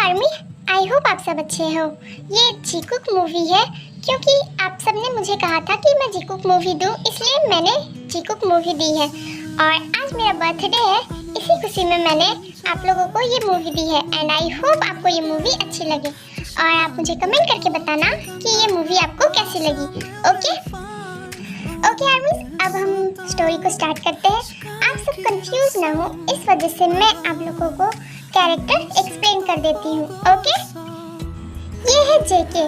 Army, I hope आप सब अच्छे हो। ये जीकुक मूवी है क्योंकि आप सब ने मुझे कहा था कि मैं जीकुक मूवी दूं, इसलिए मैंने जीकुक मूवी दी है। और आज मेरा बर्थडे है, इसी खुशी में मैंने आप लोगों को ये मूवी दी है। एंड आई होप आपको ये मूवी अच्छी लगे और आप मुझे कमेंट करके बताना कि ये मूवी आपको कैसी लगी। ओके आर्मी, अब हम स्टोरी को स्टार्ट करते हैं। आप सब कंफ्यूज ना हो, इस वजह से मैं आप लोगों को कैरेक्टर एक्सप्लेन कर देती हूँ। ओके, ये है जेके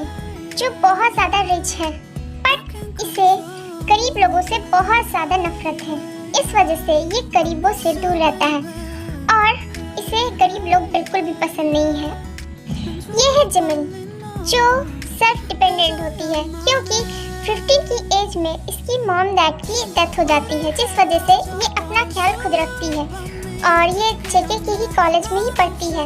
जो बहुत ज़्यादा रिच है, बट इसे गरीब लोगों से बहुत ज़्यादा नफरत है। इस वजह से ये गरीबों से दूर रहता है और इसे गरीब लोग बिल्कुल भी पसंद नहीं है। ये है जिमिन जो सेल्फ डिपेंडेंट होती है क्योंकि 50 की एज में इसकी मॉम डैड की डेथ हो जाती है, जिस वजह से ये अपना ख्याल खुद रखती है और ये जेके की ही कॉलेज में ही पढ़ती है।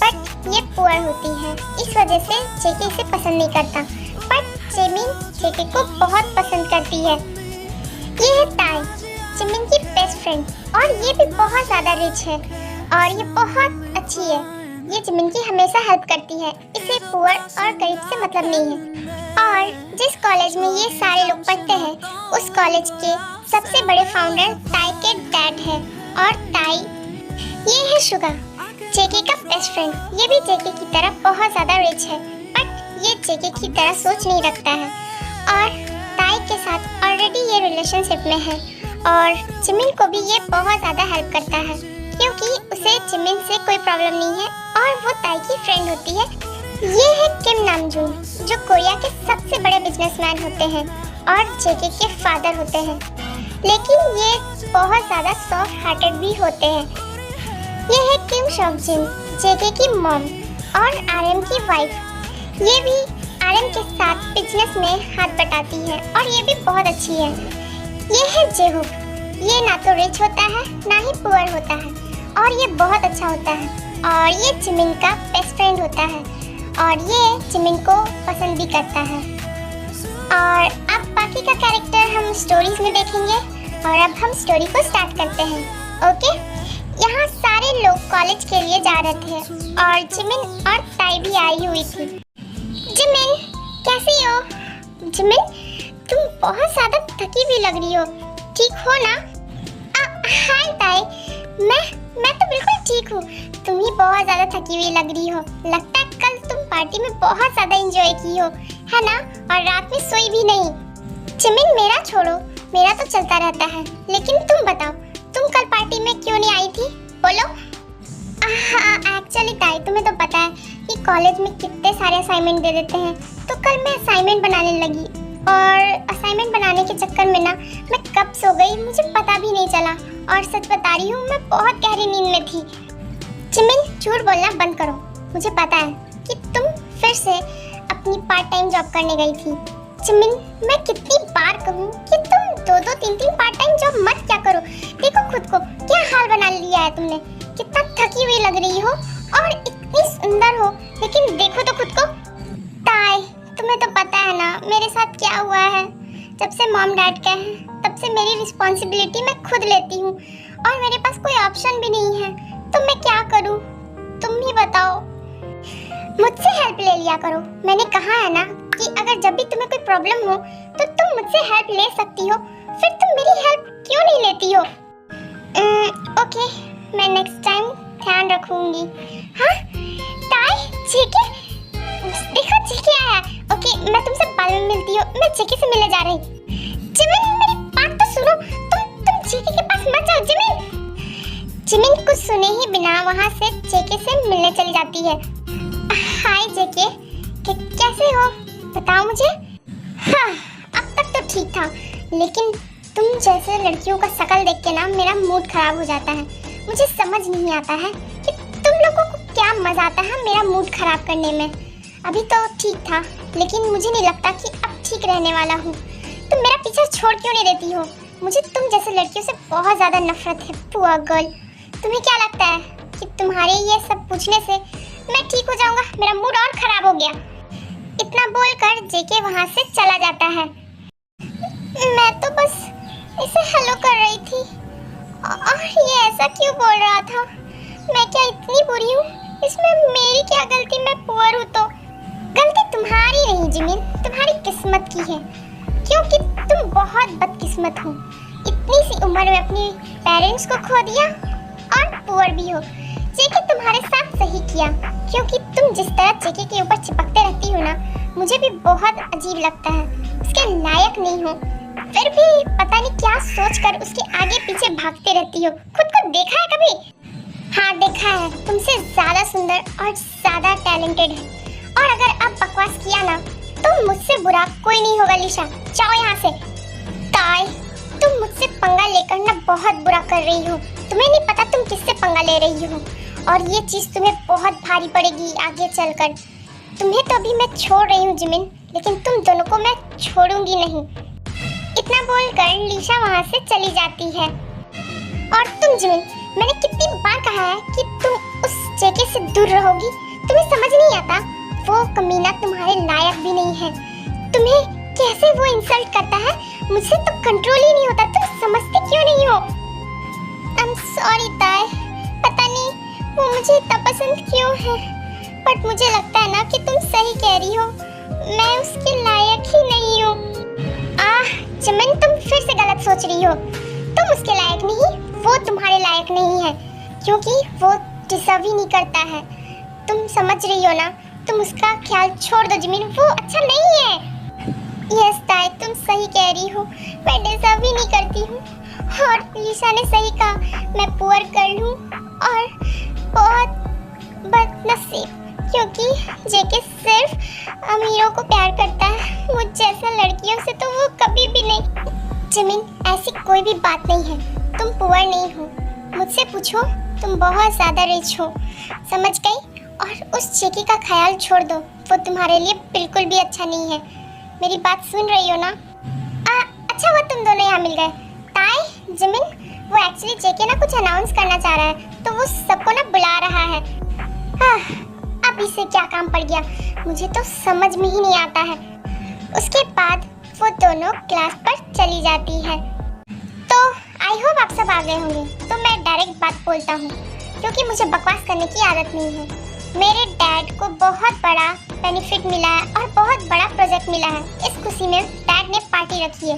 बट ये पुअर होती है, इस वजह से जेके इसे पसंद नहीं करता, बट जिमिन जेके को बहुत पसंद करती है। ये है ताई, जिमिन की बेस्ट फ्रेंड, और ये भी बहुत ज़्यादा रिच है और ये बहुत अच्छी है। ये जिमिन की हमेशा हेल्प करती है, इसे पुअर और गरीब से मतलब नहीं है। और जिस कॉलेज में ये सारे लोग पढ़ते हैं उस कॉलेज के सबसे बड़े फाउंडर ताई के डैड है। और ताई, ये है शुगा, जेके का बेस्ट फ्रेंड। ये भी जेके की तरह बहुत ज़्यादा रिच है, बट ये जेके की तरह सोच नहीं रखता है और ताई के साथ ऑलरेडी ये रिलेशनशिप में है। और जिमिन को भी ये बहुत ज़्यादा हेल्प करता है क्योंकि उसे जिमिन से कोई प्रॉब्लम नहीं है और वो ताई की फ्रेंड होती है। ये है किम नामजून जो कोरिया के सबसे बड़े बिजनेसमैन होते हैं और जेके के फादर होते हैं, लेकिन ये बहुत ज़्यादा सॉफ्ट हार्टेड भी होते हैं। ये है किम शॉकजिन, जेके की मॉम और आरएम की वाइफ। ये भी आरएम के साथ बिजनेस में हाथ बटाती है और ये भी बहुत अच्छी है। ये है जेहूक, ये ना तो रिच होता है ना ही पुअर होता है और ये बहुत अच्छा होता है और ये जिमिन का बेस्ट फ्रेंड होता है और ये जिमिन को पसंद भी करता है। और अब बाकी का कैरेक्टर हम स्टोरीज में देखेंगे और अब हम स्टोरी को स्टार्ट करते हैं। ओके, यहाँ सारे लोग कॉलेज के लिए जा रहे थे और जिमिन और ताई भी आई हुई थी। जिमिन, कैसी हो? जिमिन, तुम बहुत ज़्यादा थकी भी लग रही हो, ठीक हो ना? हाय ताई, मैं तो बिल्कुल ठीक हूँ। तुम ही बहुत ज़्यादा थकी हुई लग रही हो, लगता है कल तुम पार्टी में बहुत ज़्यादा एंजॉय की हो, है ना? और रात में सोई भी नहीं। जिमिन, मेरा छोड़ो, मेरा तो चलता रहता है, लेकिन तुम बताओ, तुम कल पार्टी में क्यों नहीं आई थी? बोलो। हाँ, एक्चुअली ताई, तुम्हें तो पता है कि कॉलेज में कितने सारे असाइनमेंट दे देते हैं, तो कल मैं असाइनमेंट बनाने लगी और असाइनमेंट बनाने के चक्कर में ना मैं कब सो गई मुझे पता भी नहीं चला। और सच बता रही हूँ, मैं बहुत गहरी नींद में थी। जिमिन, झूठ बोलना बंद करो, मुझे पता है कि तुम फिर से अपनी पार्ट टाइम जॉब करने गई थी। जिमिन, मैं कितनी बार कहूँ कि तुम 2-2, 3-3 पार्ट टाइम जॉब मत क्या करो। देखो खुद को क्या हाल बना लिया है तुमने, कितना थकी हुई लग रही हो और इतनी सुंदर हो, लेकिन देखो तो खुद को। ताई, तुम्हें तो पता है ना मेरे साथ क्या हुआ है। जब से मॉम डैड का है तब से मेरी रिस्पॉन्सिबिलिटी मैं खुद लेती हूँ और मेरे पास कोई ऑप्शन भी नहीं है, तो मैं क्या करूँ? तुम ही बताओ। मुझसे हेल्प ले लिया करो, मैंने कहा है ना कि अगर जब भी तुम्हें कोई प्रॉब्लम हो तो तुम मुझसे हेल्प ले सकती हो, फिर तुम मेरी हेल्प क्यों नहीं लेती हो? ओके, मैं नेक्स्ट टाइम ध्यान रखूंगी। हाँ ताई, जेके, देखो जेके आया। ओके, मैं तुमसे बाद में मिलती हूँ, मैं जेके से मिलने जा रही। जिमिन, मेरी बात तो सुनो, तुम जेके के पास मत जाओ। जिमिन कुछ सुने ही बिना वहाँ से जेके से मिलने चली जाती है। हाय जेके, कैसे हो बताओ मुझे। हाँ, अब तक तो ठीक था, लेकिन तुम जैसे लड़कियों का शक्ल देख के ना मेरा मूड खराब हो जाता है। मुझे समझ नहीं आता है कि तुम लोगों को क्या मजा आता है मेरा मूड खराब करने में। अभी तो ठीक था, लेकिन मुझे नहीं लगता कि अब ठीक रहने वाला हूँ। तुम मेरा पीछा छोड़ क्यों नहीं देती हो? मुझे तुम जैसे लड़कियों से बहुत ज़्यादा नफरत है, पुअर गर्ल। तुम्हें क्या लगता है कि तुम्हारे ये सब पूछने से मैं ठीक हो जाऊंगा? मेरा मूड और खराब हो गया। इतना बोलकर जेके वहाँ से चला जाता है। मैं तो बस इसे हेलो कर रही थी और ये ऐसा क्यों बोल रहा था? मैं क्या इतनी बुरी हूँ? इसमें मेरी क्या गलती? कि मैं पुअर हूँ तो गलती तुम्हारी नहीं जिमिन, तुम्हारी किस्मत की है, क्योंकि तुम बहुत बदकिस्मत हो। इतनी सी उम्र में अपने पेरेंट्स को खो दिया और पुअर भी हो। जेके तुम्हारे साथ सही किया, क्योंकि तुम जिस तरह जेके के ऊपर चिपकते रहती हो ना, मुझे भी बहुत अजीब लगता है। उसके लायक नहीं हो, फिर भी पता नहीं क्या सोचकर उसके आगे पीछे भागते रहती हो। खुद को देखा है कभी? हाँ देखा है, तुमसे ज्यादा सुंदर और ज्यादा टैलेंटेड है। और अगर अब बकवास किया ना तो मुझसे बुरा कोई नहीं होगा। लिशा, जाओ यहाँ से। ताई, तुम मुझसे पंगा लेकर ना बहुत बुरा कर रही हो। तुम्हें नहीं पता तुम किससे पंगा ले रही हो, और ये चीज तुम्हें बहुत भारी पड़ेगी आगे चलकर। तुम्हें तो अभी मैं छोड़ रही हूँ जिमिन, लेकिन तुम दोनों को मैं छोड़ूंगी नहीं। इतना बोलकर लिशा वहाँ से चली जाती है। और तुम जिमिन, मैंने कितनी बार कहा है कि तुम उस जेके से दूर रहोगी, तुम्हें समझ नहीं आता? वो कमीना तुम्हारे लायक भी नहीं है। तुम्हें कैसे वो इंसल्ट करता है, मुझसे तो कंट्रोल ही नहीं होता। तुम समझते क्यों नहीं हो? I'm sorry ताई, पता नहीं वो मुझे इतना पसंद क्यों है, बट मुझे लगता है ना कि तुम सही कह रही हो, मैं उसके लायक ही नहीं हूँ। जिमिन, तुम फिर से गलत सोच रही हो। तुम उसके लायक नहीं, वो तुम्हारे लायक नहीं है, क्योंकि वो डिजर्व ही नहीं करता है। तुम समझ रही हो ना? तुम उसका ख्याल छोड़ दो जिमिन, वो अच्छा नहीं है। यस ताई, तुम सही कह रही हो, मैं डिजर्व ही नहीं करती हूँ। और लिशा ने सही कहा, मैं पुअर गर्ल हूँ और बहुत बदनसीब, क्योंकि जेके सिर्फ अमीरों को प्यार करता है, मुझ जैसा लड़कियों से तो वो कभी भी नहीं। जिमिन, ऐसी कोई भी बात नहीं है, तुम पुअर नहीं हो। मुझसे पूछो, तुम बहुत ज़्यादा रिच हो, समझ गई? और उस जेके का ख्याल छोड़ दो, वो तुम्हारे लिए बिल्कुल भी अच्छा नहीं है। मेरी बात सुन रही हो ना? अच्छा हुआ तुम दोनों यहाँ मिल गए। ताई, जिमिन, वो एक्चुअली जेके ना कुछ अनाउंस करना चाह रहा है, तो वो सबको ना बुला रहा है। अब इसे क्या काम पड़ गया, मुझे तो समझ में ही नहीं आता है। उसके बाद वो दोनों क्लास पर चली जाती है। तो आई होप आप सब आ गए होंगे, तो मैं डायरेक्ट बात बोलता हूँ, क्योंकि मुझे बकवास करने की आदत नहीं है। मेरे डैड को बहुत बड़ा बेनिफिट मिला है और बहुत बड़ा प्रोजेक्ट मिला है। इस खुशी में डैड ने पार्टी रखी है,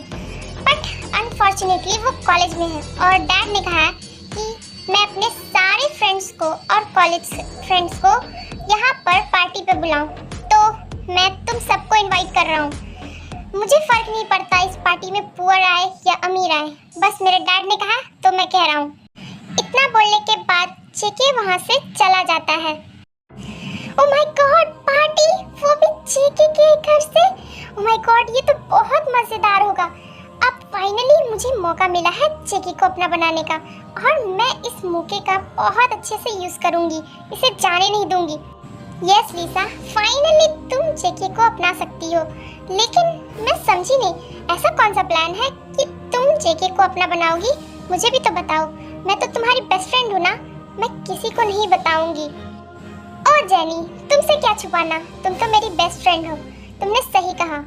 बट अनफॉर्चुनेटली वो कॉलेज में है और डैड ने कहा है कि मैं अपने सारे फ्रेंड्स को और कॉलेज फ्रेंड्स को यहाँ पर पार्टी पे बुलाऊं। तो मैं तुम सबको इनवाइट कर रहा हूँ। मुझे फर्क नहीं पड़ता इस पार्टी में पुअर आए या अमीर आए, बस मेरे डैड ने कहा तो मैं कह रहा हूँ। इतना बोलने के बाद जेके वहाँ से चला जाता है। ओह माय गॉड, पार्टी, वो भी जेके के घर से। ओह माय गॉड, ये तो बहुत मजेदार होगा। अब फाइनली मुझे मौका मिला है जेके को अपना बनाने का, और मैं इस मौके का बहुत अच्छे से यूज करूंगी, इसे जाने नहीं दूंगी। यस लिसा, फाइनली तुम जेके को अपना सकती हो, लेकिन मैं समझी नहीं, ऐसा कौन सा प्लान है कि तुम जेके को अपना बनाओगी? मुझे भी तो बताओ, मैं तो तुम्हारी बेस्ट फ्रेंड हूँ ना, मैं किसी को नहीं बताऊंगी। ओ जेनी, तुमसे क्या छुपाना, तुम तो मेरी बेस्ट फ्रेंड हो। तुमने सही कहा,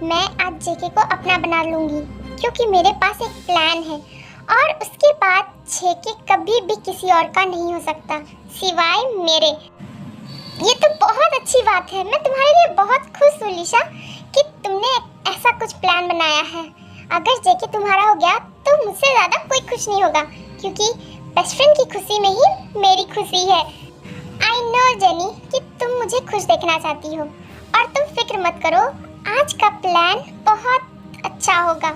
मैं आज जेके को अपना बना लूंगी, क्योंकि मेरे पास एक प्लान है, और उसके बाद जेके कभी भी किसी और का नहीं हो सकता सिवाय मेरे। ये तो बहुत अच्छी बात है, मैं तुम्हारे लिए बहुत खुश हूँ लिशा कि तुमने ऐसा कुछ प्लान बनाया है। अगर जेके तुम्हारा हो गया तो मुझसे ज़्यादा कोई खुश नहीं होगा, क्योंकि बेस्ट फ्रेंड की खुशी में ही मेरी खुशी है। आई नो जेनी कि तुम मुझे खुश देखना चाहती हो, और तुम फिक्र मत करो, आज का प्लान बहुत अच्छा होगा,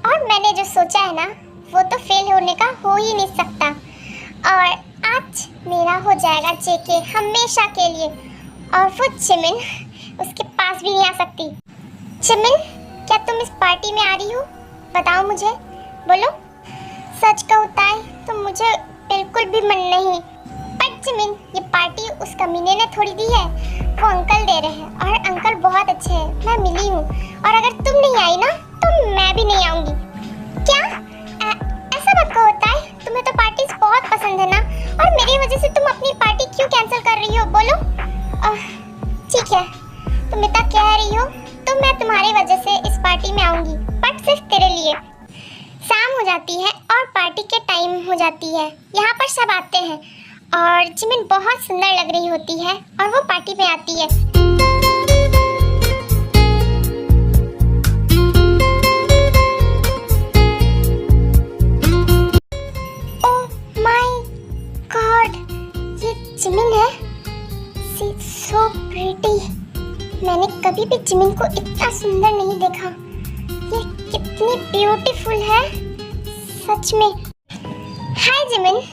और मैंने जो सोचा है ना वो तो फेल होने का हो ही नहीं सकता। और आज मेरा हो जाएगा जेके हमेशा के लिए, और वो जिमिन उसके पास भी नहीं आ सकती। जिमिन, क्या तुम इस पार्टी में आ रही हो? बताओ मुझे, बोलो। सच कहता है तो मुझे बिल्कुल भी मन नहीं। बट जिमिन, ये पार्टी उस कमीने ने थोड़ी दी है, वो अंकल दे रहे हैं, और अंकल बहुत अच्छे हैं, मैं मिली हूँ, और अगर तुम नहीं आई ना तो मैं भी नहीं आऊँगी। क्या? ऐसा मत कहो ताई, तुम्हें तो पार्टीज बहुत पसंद है ना, और मेरी वजह से तुम अपनी पार्टी क्यों कैंसिल कर रही हो, बोलो। ठीक है, तुम इतना कह रही हो तो मैं तुम्हारी वजह से इस पार्टी में आऊँगी, बट सिर्फ तेरे लिए। शाम हो जाती है और पार्टी के टाइम हो जाती है, यहाँ पर सब आते हैं, और जिमिन बहुत सुंदर लग रही होती है और वो पार्टी में आती है। ओह माय गॉड, ये जिमिन है। She is so pretty. मैंने कभी भी जिमिन को इतना सुंदर नहीं देखा। ये कितनी ब्यूटीफुल है सच में। Hi Jimin.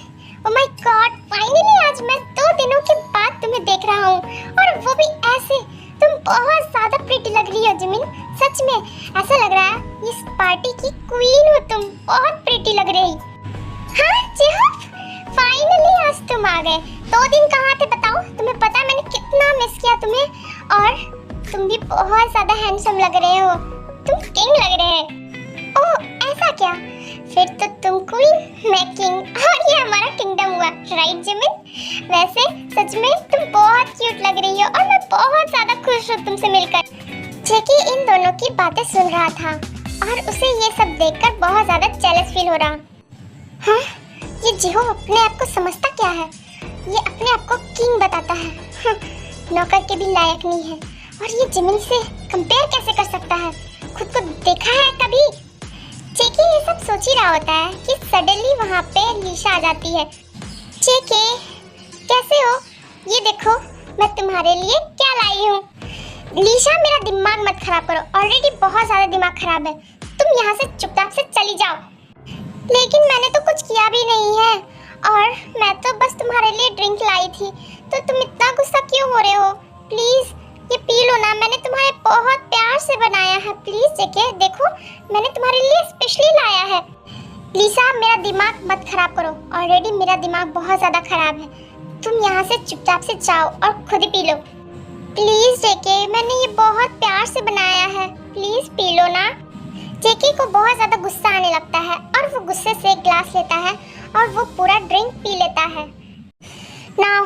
Oh my god, finally आज मैं 2 दिनों के बाद तुम्हें देख रहा हूँ, और वो भी ऐसे। तुम बहुत ज्यादा प्रीटी लग रही हो जिमिन, सच में ऐसा लग रहा है इस पार्टी की क्वीन हो तुम। बहुत प्रीटी लग रही। हाँ जेहूफ, फाइनली आज तुम आ गए। 2 दिन कहाँ थे बताओ? तुम्हें पता मैंने कितना मिस किया तुम्हें, और तुम भी बहुत ज्यादा हैंडसम लग रहे हो। तुम किंग लग रहे हैं। ओह ऐसा क्या? फिर तो तुम क्वीन, मैं किंग, और ये हमारा किंगडम हुआ, राइट जिमिन? वैसे सच में तुम बहुत क्यूट लग रही हो, और मैं बहुत ज्यादा खुश हूँ तुमसे मिलकर। जेकी इन दोनों की बातें सुन रहा था, और उसे ये सब देखकर बहुत ज्यादा जेलस फील हो रहा। हाँ, ये जिहो अपने आप को समझता क्या है? ये अपने आप को किंग बताता है। नौकर के भी लायक नहीं है, और ये जिमिन से कंपेयर कैसे कर सकता है? खुद को देखा है कभी? जेकी ये सब सोच ही रहा होता है कि सडनली वहाँ पे लीशा आ जाती है। जेकी कैसे हो? ये देखो मैं तुम्हारे लिए क्या लाई हूँ। लीशा मेरा दिमाग मत खराब करो, ऑलरेडी बहुत ज्यादा दिमाग खराब है। तुम यहाँ से चुपचाप से चली जाओ। लेकिन मैंने तो कुछ किया भी नहीं है, और मैं तो बस तुम्हारे लिए ड्रिंक लाई थी, तो तुम इतना गुस्सा क्यों हो रहे हो? प्लीज ये पी लो ना, मैंने तुम्हारे बहुत प्यार से बनाया है। प्लीज जेके देखो, मैंने तुम्हारे लिए स्पेशली लाया है। लीसा मेरा दिमाग मत खराब करो, ऑलरेडी मेरा दिमाग बहुत ज्यादा खराब है। तुम यहाँ से चुपचाप से जाओ और खुद ही पी लो। प्लीज जेके, मैंने ये बहुत प्यार से बनाया है, प्लीज पी लो ना। जेके को बहुत ज्यादा गुस्सा आने लगता है, और वो गुस्से से एक ग्लास लेता है और वो पूरा ड्रिंक पी लेता है। नाउ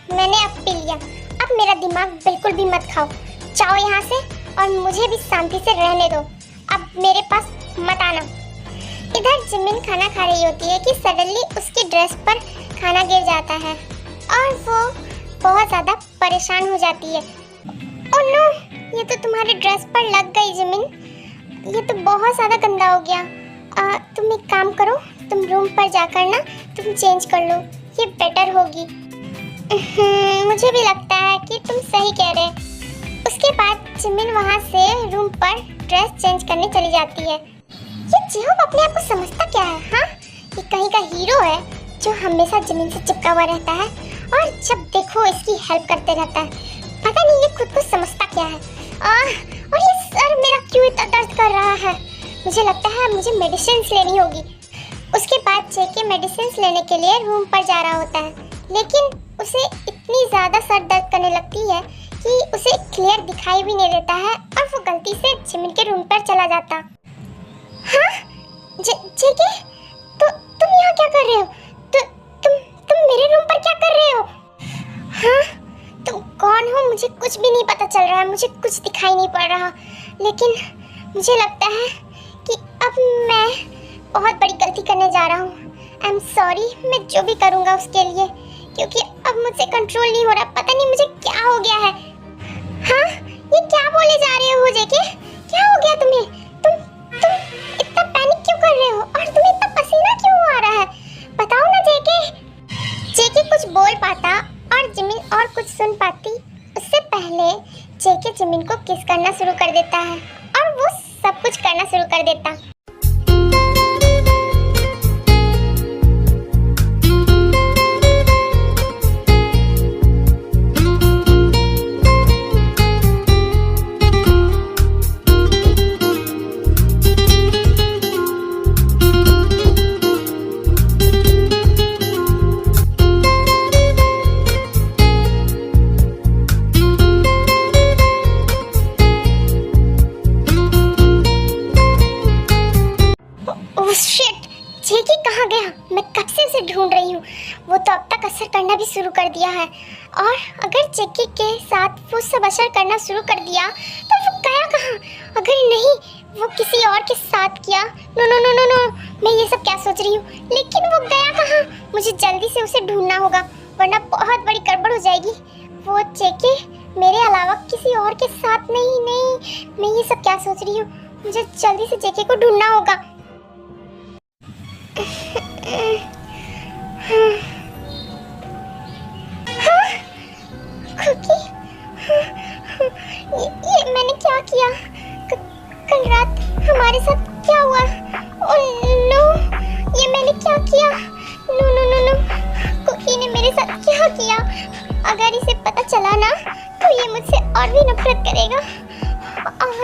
मैंने अब पी लिया, अब मेरा दिमाग बिल्कुल भी मत खाओ। जाओ यहाँ से, और मुझे भी शांति से रहने दो। अब मेरे पास मत आना। इधर जिमिन खाना खा रही होती है कि सडनली उसकी ड्रेस पर खाना गिर जाता है, और वो बहुत ज्यादा परेशान हो जाती है। ओह नो, ये तो तुम्हारे ड्रेस पर लग गई जिमिन, ये तो बहुत ज्यादा गंदा हो गया। तुम एक काम करो, तुम रूम पर जाकर ना तुम चेंज कर लो, ये बेटर होगी। मुझे भी लगता है कि तुम सही कह रहे। उसके बाद जिमिन वहाँ से रूम पर ड्रेस चेंज करने चली जाती है। ये जिहो अपने आप को समझता क्या है? हाँ, ये कहीं का हीरो है जो हमेशा जिमिन से चिपका हुआ रहता है, और जब देखो इसकी हेल्प करते रहता है। पता नहीं ये खुद को समझता क्या है। और ये सर मेरा क्यों इतना दर्द कर रहा है? मुझे लगता है मुझे मेडिसिन लेनी होगी। उसके बाद जेके मेडिसिन लेने के लिए रूम पर जा रहा होता है, लेकिन उसे इतनी ज़्यादा सर दर्द करने लगती है कि उसे क्लियर दिखाई भी नहीं देता है, और वो गलती से जिमिन के रूम पर चला जाता। हाँ जेके, तो तुम यहाँ क्या कर रहे हो? तुम मेरे रूम पर क्या कर रहे हो? हाँ, तुम कौन हो? मुझे कुछ भी नहीं पता चल रहा है, मुझे कुछ दिखाई नहीं पड़ रहा, लेकिन मुझे लगता है कि अब मैं बहुत बड़ी गलती करने जा रहा हूँ। आई एम सॉरी, मैं जो भी करूँगा उसके लिए, क्योंकि अब मुझसे कंट्रोल नहीं हो रहा। पता नहीं मुझे क्या हो गया है। हाँ, ये क्या बोले जा रहे हो जेके? क्या हो गया तुम्हें? तुम इतना पैनिक क्यों कर रहे हो, और तुम्हें इतना पसीना क्यों आ रहा है? बताओ ना जेके। जेके कुछ बोल पाता और जिमिन और कुछ सुन पाती उससे पहले जेके जिमिन को किस करना शुरू कर देता है, और वो सब कुछ करना शुरू कर देता। जेकी कहाँ गया? मैं कब से उसे ढूंढ रही हूँ। वो तो अब तक असर करना भी शुरू कर दिया है, और अगर जेकी के साथ वो सब असर करना शुरू कर दिया तो वो गया कहाँ? अगर नहीं वो किसी और के साथ किया, no no no no no, मैं ये सब क्या सोच रही हूँ? लेकिन वो गया कहाँ? मुझे जल्दी से उसे ढूंढना होगा। वरना बहुत बड़ी गड़बड़ हो जाएगी। वो जेके मेरे अलावा किसी और के साथ नहीं। मैं ये सब क्या सोच रही हूँ, मुझे जल्दी से जेके को ढूंढना होगा। कुकी, ये मैंने क्या किया? कल रात हमारे साथ क्या हुआ? ओह नो, ये मैंने क्या किया? नो, कुकी ने मेरे साथ क्या किया? अगर इसे पता चला ना तो ये मुझसे और भी नफरत करेगा और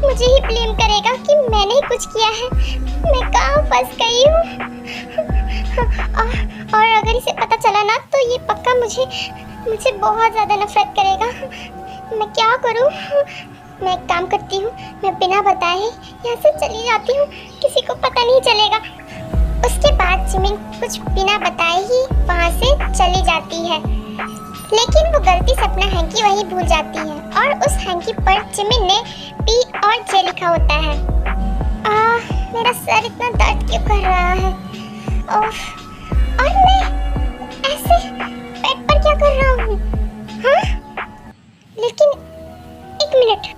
मुझे ही ब्लेम करेगा कि मैंने ही कुछ किया है। मैं कहाँ फंस गई हूँ? और अगर इसे पता चला ना तो ये पक्का मुझे बहुत ज़्यादा नफरत करेगा। मैं क्या करूँ? मैं एक काम करती हूँ, मैं बिना बताए यहाँ से चली जाती हूँ, किसी को पता नहीं चलेगा। उसके बाद जिमिन कुछ बिना बताए ही वहाँ से चली जाती है, लेकिन वो गलती से अपना हैंकी वहीं भूल जाती है और उस हैंकी पर जिमिन ने पी और जे लिखा होता है। मेरा सर इतना दर्द क्यों कर रहा है? और मैं ऐसे बेड पर क्या कर रहा हूँ? हाँ? लेकिन एक मिनट,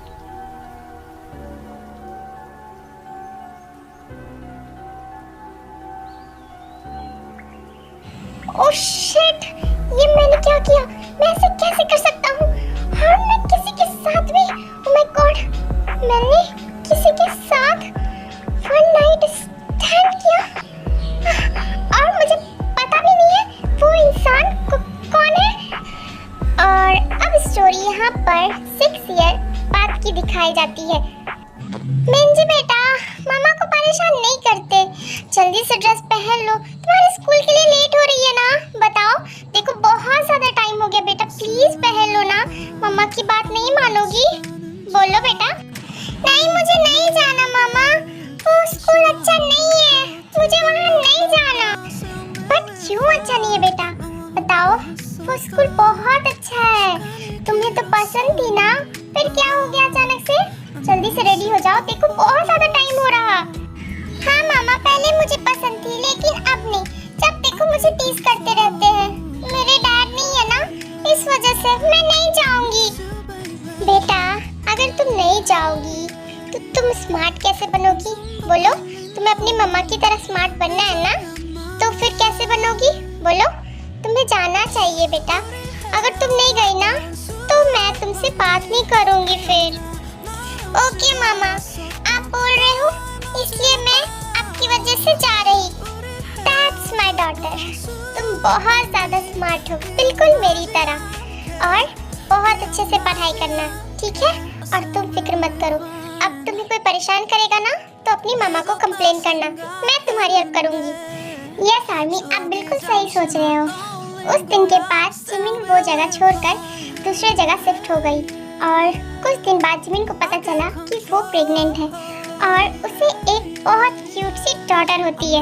ओह शिट, ये मैंने क्या किया? मैं ऐसे कैसे कर सकता हूँ? और मैं किसी के साथ भी, ओह माय गॉड, मैंने किसी के साथ वन नाइट स्टैंड किया और मुझे पता भी नहीं है वो इंसान कौन है। और अब स्टोरी यहाँ पर 6 ईयर बाद की दिखाई जाती है। मिंजी बेटा, मामा को परेशान नहीं करते, जल्दी से ड्रेस पहन लो, तुम्हारे स्कूल के लिए लेट हो रही है ना। बताओ, देखो बहुत ज्यादा टाइम हो गया बेटा, प्लीज पहन लो ना, मम्मा की बात नहीं मानोगी? बोलो बेटा। नहीं, मुझे नहीं जाना मामा, वो स्कूल अच्छा नहीं है, मुझे वहाँ नहीं जाना। बट क्यों अच्छा नहीं है बेटा? बताओ, वो स्कूल बहुत अच्छा है, तुम्हें तो पसंद थी ना, फिर क्या हो गया अचानक से? जल्दी से रेडी हो जाओ, देखो बहुत ज्यादा टाइम हो रहा। हाँ मामा, पहले मुझे पसंद थी लेकिन अब नहीं, जब देखो मुझे टीज करते रहते हैं, मेरे डैड नहीं है ना, इस वजह से मैं नहीं जाऊंगी। बेटा, अगर तुम नहीं जाओगी तो तुम स्मार्ट कैसे बनोगी? बोलो, तुम्हें अपनी मम्मा की तरह स्मार्ट बनना है ना, तो फिर कैसे बनोगी? बोलो, तुम्हें जाना चाहिए बेटा, अगर तुम नहीं गई ना तो मैं तुमसे बात नहीं करूंगी फिर। ओके मामा, आप बोल रहे हो इसलिए मैं आपकी वजह से जा रही। That's my daughter, तुम बहुत ज़्यादा स्मार्ट हो, बिल्कुल मेरी तरह, और बहुत अच्छे से पढ़ाई करना, ठीक है? और तुम फिक्र मत करो, अब तुम्हें कोई परेशान करेगा ना तो अपनी मामा को कंप्लेन करना, मैं तुम्हारी हेल्प करूँगी। यस आर्मी, आप बिल्कुल सही सोच रहे हो। उस दिन के बाद जिमिन वो जगह छोड़कर दूसरी जगह शिफ्ट हो गई और कुछ दिन बाद जिमिन को पता चला कि वो प्रेग्नेंट है और उसे एक बहुत क्यूट सी डॉटर होती है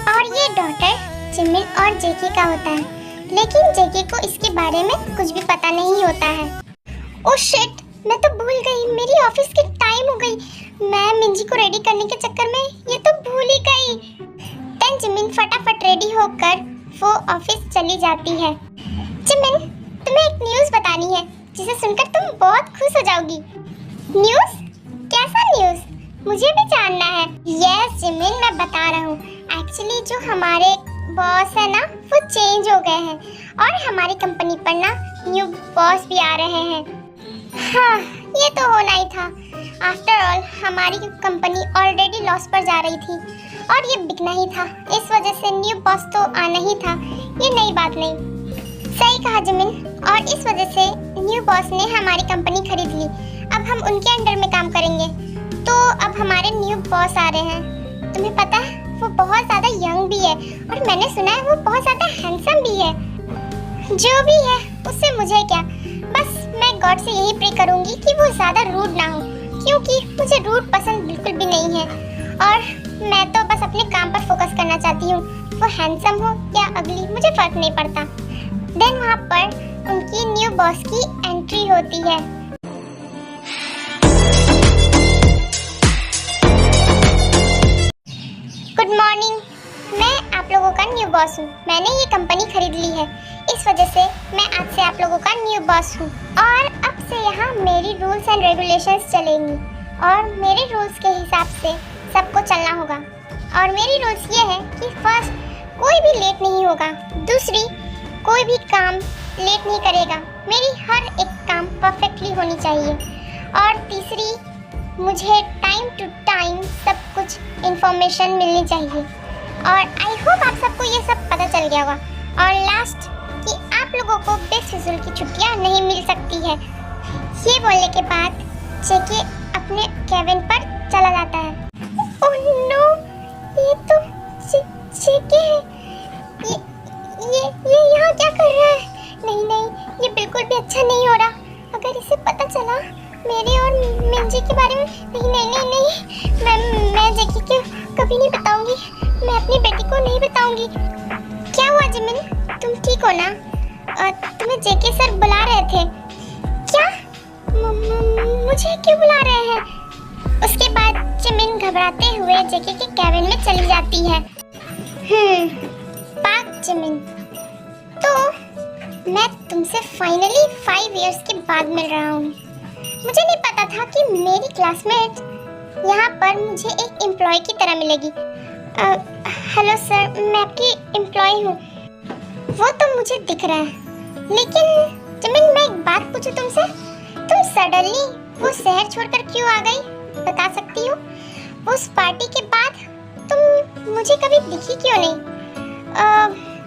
और ये डॉटर जिमिन और जेके का होता है, लेकिन जेके को इसके बारे में कुछ भी पता नहीं होता है। ओह शिट, मैं तो भूल गई, मेरी ऑफिस की टाइम हो गई, मैं मिंजी को रेडी करने के चक्कर में ये तो भूल ही गई। देन जिमिन फटाफट रेडी होकर वो ऑफिस चली जाती है। जिमिन, तुम्हें एक न्यूज़ बतानी है जिसे सुनकर तुम बहुत खुश हो जाओगी। न्यूज़? कैसा न्यूज़? मुझे भी जानना है। यस जिमिन, मैं बता रहा हूँ। एक्चुअली जो हमारे बॉस है ना वो चेंज हो गए हैं और हमारी कंपनी पर ना न्यू बॉस भी आ रहे हैं। हाँ, ये तो होना ही था। आफ्टर ऑल हमारी कंपनी ऑलरेडी लॉस पर जा रही थी और ये बिकना ही था, इस वजह से न्यू बॉस तो आना ही था, ये नई बात नहीं। सही कहा जिमिन, और इस वजह से न्यू बॉस ने हमारी कंपनी खरीद ली, अब हम उनके अंडर में काम करेंगे। तो अब हमारे न्यू बॉस आ रहे हैं, तुम्हें पता है वो बहुत ज़्यादा यंग भी है और मैंने सुना है वो बहुत ज़्यादा हैंडसम भी है। जो भी है उससे मुझे क्या, बस मैं गॉड से यही प्रे करूँगी कि वो ज़्यादा रूड ना हो, क्योंकि मुझे रूड पसंद बिल्कुल भी नहीं है और मैं तो बस अपने काम पर फोकस करना चाहती हूँ, वो हैंडसम हो या अगली मुझे फर्क नहीं पड़ता। देन वहाँ पर उनकी न्यू बॉस की एंट्री होती है। गुड मॉर्निंग, मैं आप लोगों का न्यू बॉस हूँ, मैंने ये कंपनी खरीद ली है, इस वजह से मैं आज से आप लोगों का न्यू बॉस हूँ और अब से यहाँ मेरी रूल्स एंड रेगुलेशंस चलेंगी और मेरे रूल्स के हिसाब से सबको चलना होगा। और मेरी रूल्स ये है कि फर्स्ट, कोई भी लेट नहीं होगा। दूसरी, कोई भी काम लेट नहीं करेगा। मेरी हर एक काम परफेक्टली होनी चाहिए। और तीसरी, मुझे टाइम टू टाइम सब कुछ इन्फॉर्मेशन मिलनी चाहिए। और आई होप आप सबको ये सब पता चल गया होगा। और लास्ट, कि आप लोगों को बेफिजूल की छुट्टियां नहीं मिल सकती है। ये बोलने के बाद जेके अपने केबिन पर चला जाता है। ओह नो, ये तो जेके है। ये यहाँ क्या कर रहा है? नहीं, ये बिल्कुल भी अच्छा नहीं हो रहा। अगर इसे पता चला मेरे और मिंजी के बारे में, नहीं, मैं जेके को कभी नहीं बताऊंगी। मैं अपनी बेटी को नहीं बताऊंगी। क्या हुआ जिमिन, तुम ठीक हो ना? तुम्हें जेके सर बुला रहे थे। क्या? मुझे क्यों बुला रहे हैं? उसके बाद जिमिन घबराते हुए जेके के केबिन में चली जाती है। पाक जिमिन, तो मैं तुमसे फाइनली 5 इयर्स के बाद मिल रहा हूँ। मुझे नहीं पता था कि मेरी क्लासमेट यहाँ पर मुझे एक एम्प्लॉय की तरह मिलेगी। हेलो सर, मैं आपकी एम्प्लॉय हूँ। वो तो मुझे दिख रहा है, लेकिन जिमिन मैं एक बात पूछूं तुमसे? तुम सडनली वो शहर छोड़कर क्यों आ गई, बता सकती हो? उस पार्टी के बाद तुम मुझे कभी दिखी क्यों नहीं?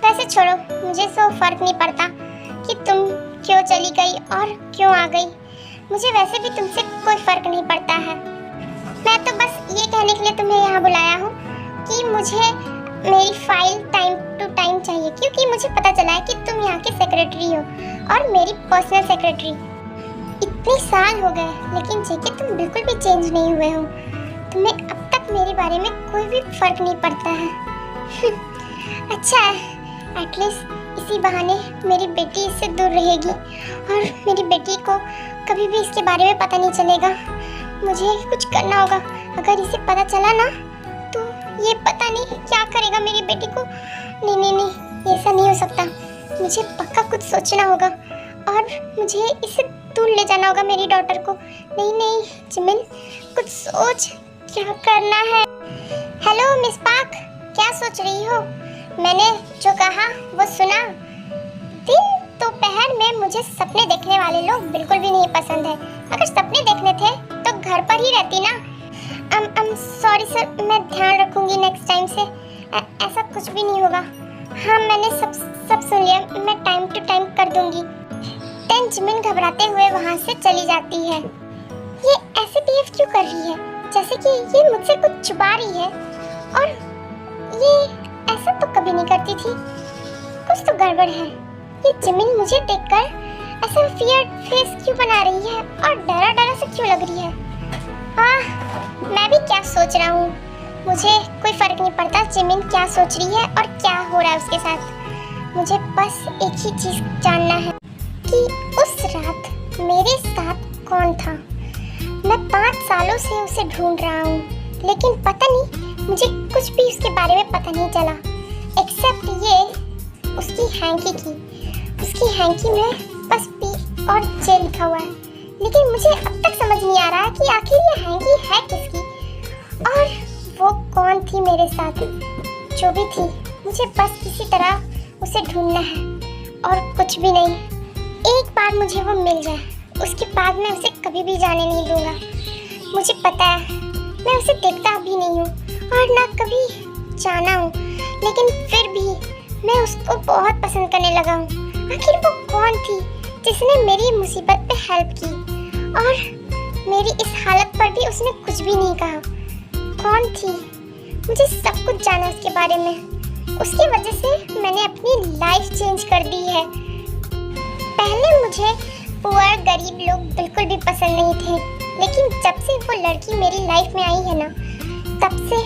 वैसे छोड़ो, मुझे तो फर्क नहीं पड़ता कि तुम क्यों चली गई और क्यों आ गई। मुझे वैसे भी तुमसे कोई फर्क नहीं पड़ता है। मैं तो बस ये कहने के लिए तुम्हें यहाँ बुलाया हूँ कि मुझे मेरी फाइल टाइम टू टाइम चाहिए, क्योंकि मुझे पता चला है कि तुम यहाँ के सेक्रेटरी हो और मेरी पर्सनल सेक्रेटरी। इतने साल हो गए, लेकिन जेके तुम बिल्कुल भी चेंज नहीं हुए हो। तुम्हें अब तक मेरे बारे में कोई भी फर्क नहीं पड़ता है। अच्छा है, एटलीस्ट इसी बहाने मेरी बेटी इससे दूर रहेगी और मेरी बेटी को कभी भी इसके बारे में पता नहीं चलेगा। मुझे कुछ करना होगा। अगर इसे पता चला ना, तो ये पता नहीं क्या करेगा मेरी बेटी को। नहीं, ऐसा नहीं हो सकता। मुझे पक्का कुछ सोचना होगा और मुझे इसे दूर ले जाना होगा, मेरी डॉटर को। नहीं जिमिन, कुछ सोच, क्या करना है? हेलो मिस पाक, क्या सोच रही हो? मैंने जो कहा वो सुना? दिन दोपहर में मुझे सपने देखने वाले लोग बिल्कुल भी नहीं पसंद है। अगर सपने देखने थे तो घर पर ही रहती ना। सॉरी सर, मैं ध्यान रखूंगी नेक्स्ट टाइम से। ऐसा कुछ भी नहीं होगा। हाँ, मैंने सब सुन लिया। मैं टाइम टू टाइम कर दूंगी। देन जिमिन घबराते हुए वहाँ से चली जाती है। ये ऐसे बिहेव क्यों कर रही है, जैसे कि ये मुझसे कुछ छुपा रही है? और ये ऐसा तो कभी नहीं करती थी। कुछ तो गड़बड़ है। ये जिमिन मुझे देखकर ऐसा फियर फेस क्यों बना रही है और डरा से क्यों लग रही है? मैं भी क्या सोच रहा हूँ, मुझे कोई फर्क नहीं पड़ता जिमिन क्या सोच रही है और क्या हो रहा है उसके साथ। मुझे बस एक ही चीज जानना है कि उस रात मेरे साथ कौन था। मैं 5 सालों से उसे ढूंढ रहा हूँ, लेकिन पता नहीं, मुझे कुछ भी उसके बारे में पता नहीं चला, एक्सेप्ट ये उसकी हैंकी की। उसकी हैंकी में बस पी और जे लिखा हुआ है, लेकिन मुझे अब तक समझ नहीं आ रहा कि आखिर ये हैंकी है किसकी और वो कौन थी मेरे साथ। जो भी थी, मुझे बस किसी तरह उसे ढूंढना है और कुछ भी नहीं। एक बार मुझे वो मिल जाए, उसके बाद मैं उसे कभी भी जाने नहीं दूंगा। मुझे पता है मैं उसे देखता भी नहीं हूँ और ना कभी जाना हूँ, लेकिन फिर भी मैं उसको बहुत पसंद करने लगा हूँ। आखिर वो कौन थी जिसने मेरी मुसीबत पे हेल्प की और मेरी इस हालत पर भी उसने कुछ भी नहीं कहा? कौन थी? मुझे सब कुछ जाना उसके बारे में। उसकी वजह से मैंने अपनी लाइफ चेंज कर दी है। पहले मुझे पुअर गरीब लोग बिल्कुल भी पसंद नहीं थे, लेकिन जब से वो लड़की मेरी लाइफ में आई है ना, तब से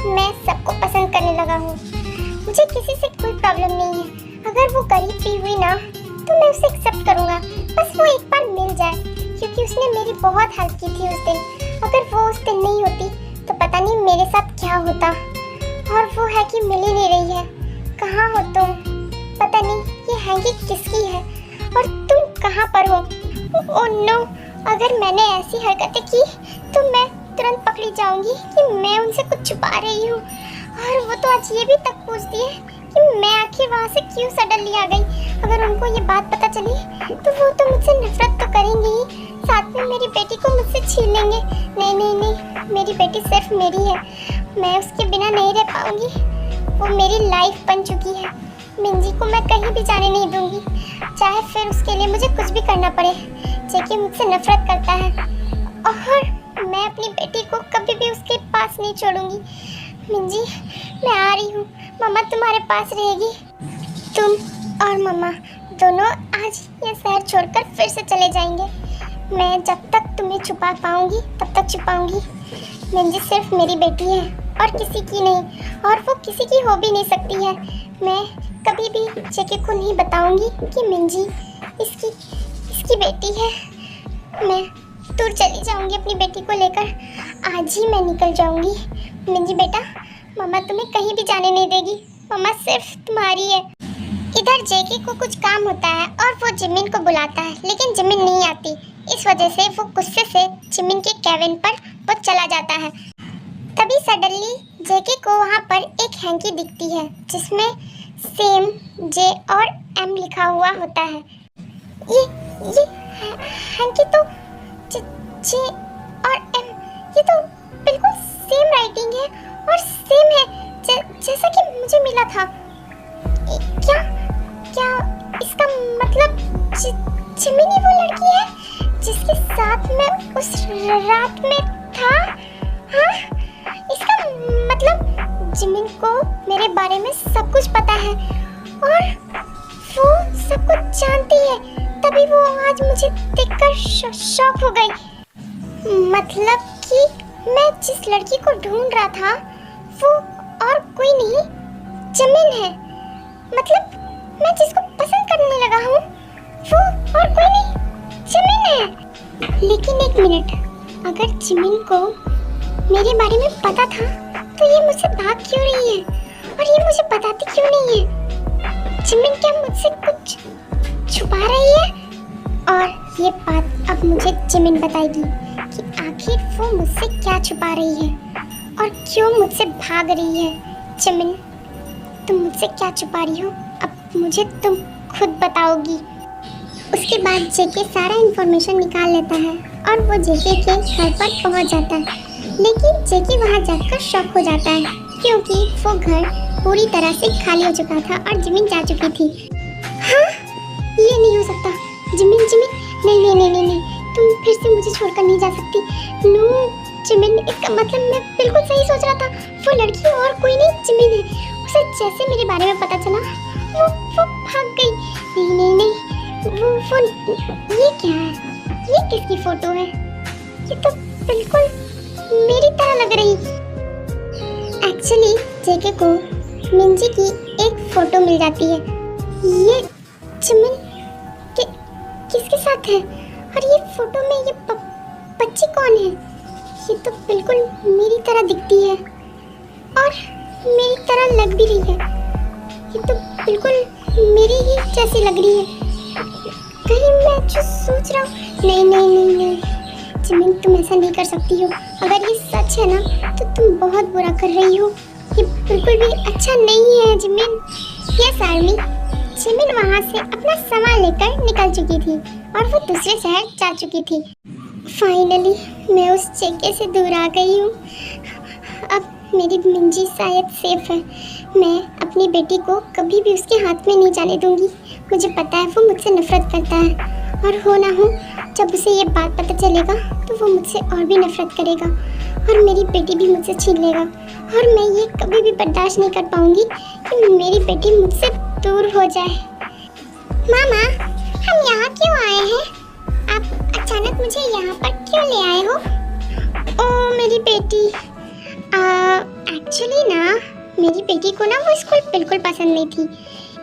मैं सबको पसंद करने लगा हूँ। मुझे किसी से कोई प्रॉब्लम नहीं है। अगर वो गरीब भी हुई ना, तो मैं उसे एक्सेप्ट करूँगा। बस वो एक बार मिल जाए, क्योंकि उसने मेरी बहुत हेल्प की थी उस दिन। अगर वो उस दिन नहीं होती तो पता नहीं मेरे साथ क्या होता। और वो है कि मिल ही नहीं रही है। कहाँ हो तुम? पता पता नहीं ये हैंकी किसकी है और तुम कहाँ पर हो। ओह नो, अगर मैंने ऐसी हरकतें की तो मैं तुरंत पकड़ी जाऊंगी कि मैं उनसे कुछ छुपा रही हूँ। और वो तो आज ये भी तक पूछती है कि मैं आखिर वहाँ से क्यों सडनली आ गई। अगर उनको ये बात पता चली तो वो तो मुझसे नफरत तो करेंगे ही, साथ में मेरी बेटी को मुझसे छीन लेंगे। नहीं नहीं नहीं, मेरी बेटी सिर्फ मेरी है, मैं उसके बिना नहीं रह पाऊंगी। वो मेरी लाइफ बन चुकी है। मिंजी को मैं कहीं भी जाने नहीं दूंगी, चाहे फिर उसके लिए मुझे कुछ भी करना पड़े। जेके मुझसे नफरत करता है और मैं अपनी बेटी को कभी भी उसके पास नहीं छोड़ूंगी। मिंजी, मैं आ रही हूँ, मम्मा तुम्हारे पास रहेगी। तुम और मम्मा दोनों आज ये शहर छोड़कर फिर से चले जाएंगे। मैं जब तक तुम्हें छुपा पाऊंगी तब तक छुपाऊंगी। मिंजी सिर्फ मेरी बेटी है और किसी की नहीं, और वो किसी की हो भी नहीं सकती है। मैं कभी भी जेके को नहीं बताऊंगी कि मिंजी इसकी बेटी है। मैं दूर चली जाऊंगी अपनी बेटी को लेकर, आज ही मैं निकल जाऊंगी। मिंजी बेटा, मम्मा तुम्हें कहीं भी जाने नहीं देगी, मम्मा सिर्फ तुम्हारी है। इधर जेके को कुछ काम होता है और वो जिमिन को बुलाता है, लेकिन जिमिन नहीं आती। इस वजह से वो गुस्से से जिमिन के केबिन पर वो चला जाता है। तभी सडनली जेके को वहाँ पर एक हैंकी दिखती है जिसमें सेम, जे और एम लिखा हुआ होता है। ये हैंकी तो जे और एम, ये तो बिल्कुल सेम राइटिंग है और सेम है जैसा कि मुझे मिला था। क्या इसका मतलब जिमिन ही वो लड़की है जिसके साथ मैं उस रात में था? हाँ, इसका मतलब जिमिन को मेरे बारे में सब कुछ पता है और वो सब कुछ जानती है, तभी वो आज मुझे देखकर शॉक हो गई। मतलब कि मैं जिस लड़की को ढूंढ रहा था वो और कोई नहीं, जिमिन है। मतलब मैं जिसको पसंद करने लगा हूँ वो और कोई नहीं, जिमिन है। लेकिन एक मिनट, अगर जिमिन को मेरे बारे में पता था तो ये मुझसे भाग क्यों रही है और ये मुझे बताती क्यों नहीं है? जिमिन क्या मुझसे कुछ छुपा रही है? और ये बात अब मुझे जिमिन बताएगी कि आखिर वो मुझसे क्या छुपा रही है और क्यों मुझसे भाग रही है। जिमिन, तुम मुझसे क्या छुपा रही हो, अब मुझे तुम खुद बताओगी। उसके बाद जेके सारा इन्फॉर्मेशन निकाल लेता है और वो जेके के घर पर पहुंच जाता है। लेकिन जेके वहां जाकर शॉक हो जाता है क्योंकि वो घर पूरी तरह से खाली हो चुका था और जिमिन जा चुकी थी। हाँ, ये नहीं हो सकता। जिमिन, नहीं, तुम फिर से मुझे छोड़कर नहीं जा सकती। नो जिमिन, इसका मतलब मैं बिल्कुल सही सोच रहा था, वो लड़की और कोई नहीं, जिमिन है। उसे जैसे मेरे बारे में पता चला वो भाग गई। नहीं, वो ये क्या है? ये किसकी फोटो है? ये तो बिल्कुल मेरी तरह लग रही। एक्चुअली जेके को मिंजी की एक फोटो मिल जाती है। ये जिमिन किसके साथ है? और ये फोटो में ये बच्ची कौन है? ये तो बिल्कुल मेरी तरह दिखती है और मेरी तरह लग भी रही है। ये तो बिल्कुल मेरी ही जैसी लग रही है। कहीं मैं जो सोच रहा हूँ, नहीं जिमिन, तुम ऐसा नहीं कर सकती हो। अगर ये सच है ना तो तुम बहुत बुरा कर रही हो। ये बिल्कुल भी अच्छा नहीं है जिमिन। यस आर्मी, जिमिन वहाँ से अपना सामान लेकर निकल चुकी थी और वो दूसरे शहर जा चुकी थी। फाइनली मैं उस जेके से दूर आ गई हूँ। अब मेरी मिंजी शायद सेफ है। मैं अपनी बेटी को कभी भी उसके हाथ में नहीं जाने दूंगी। मुझे पता है वो मुझसे नफरत करता है और हो ना हो जब उसे ये बात पता चलेगा तो वो मुझसे और भी नफरत करेगा और मेरी बेटी भी मुझसे छीन लेगा। और मैं ये कभी भी बर्दाश्त नहीं कर पाऊंगी कि मेरी बेटी मुझसे दूर हो जाए। मामा, हम यहाँ क्यों आए हैं? आप अचानक मुझे यहाँ पर क्यों ले आए हो? ओ मेरी बेटी, एक्चुअली ना मेरी बेटी को ना वो स्कूल बिल्कुल पसंद नहीं थी,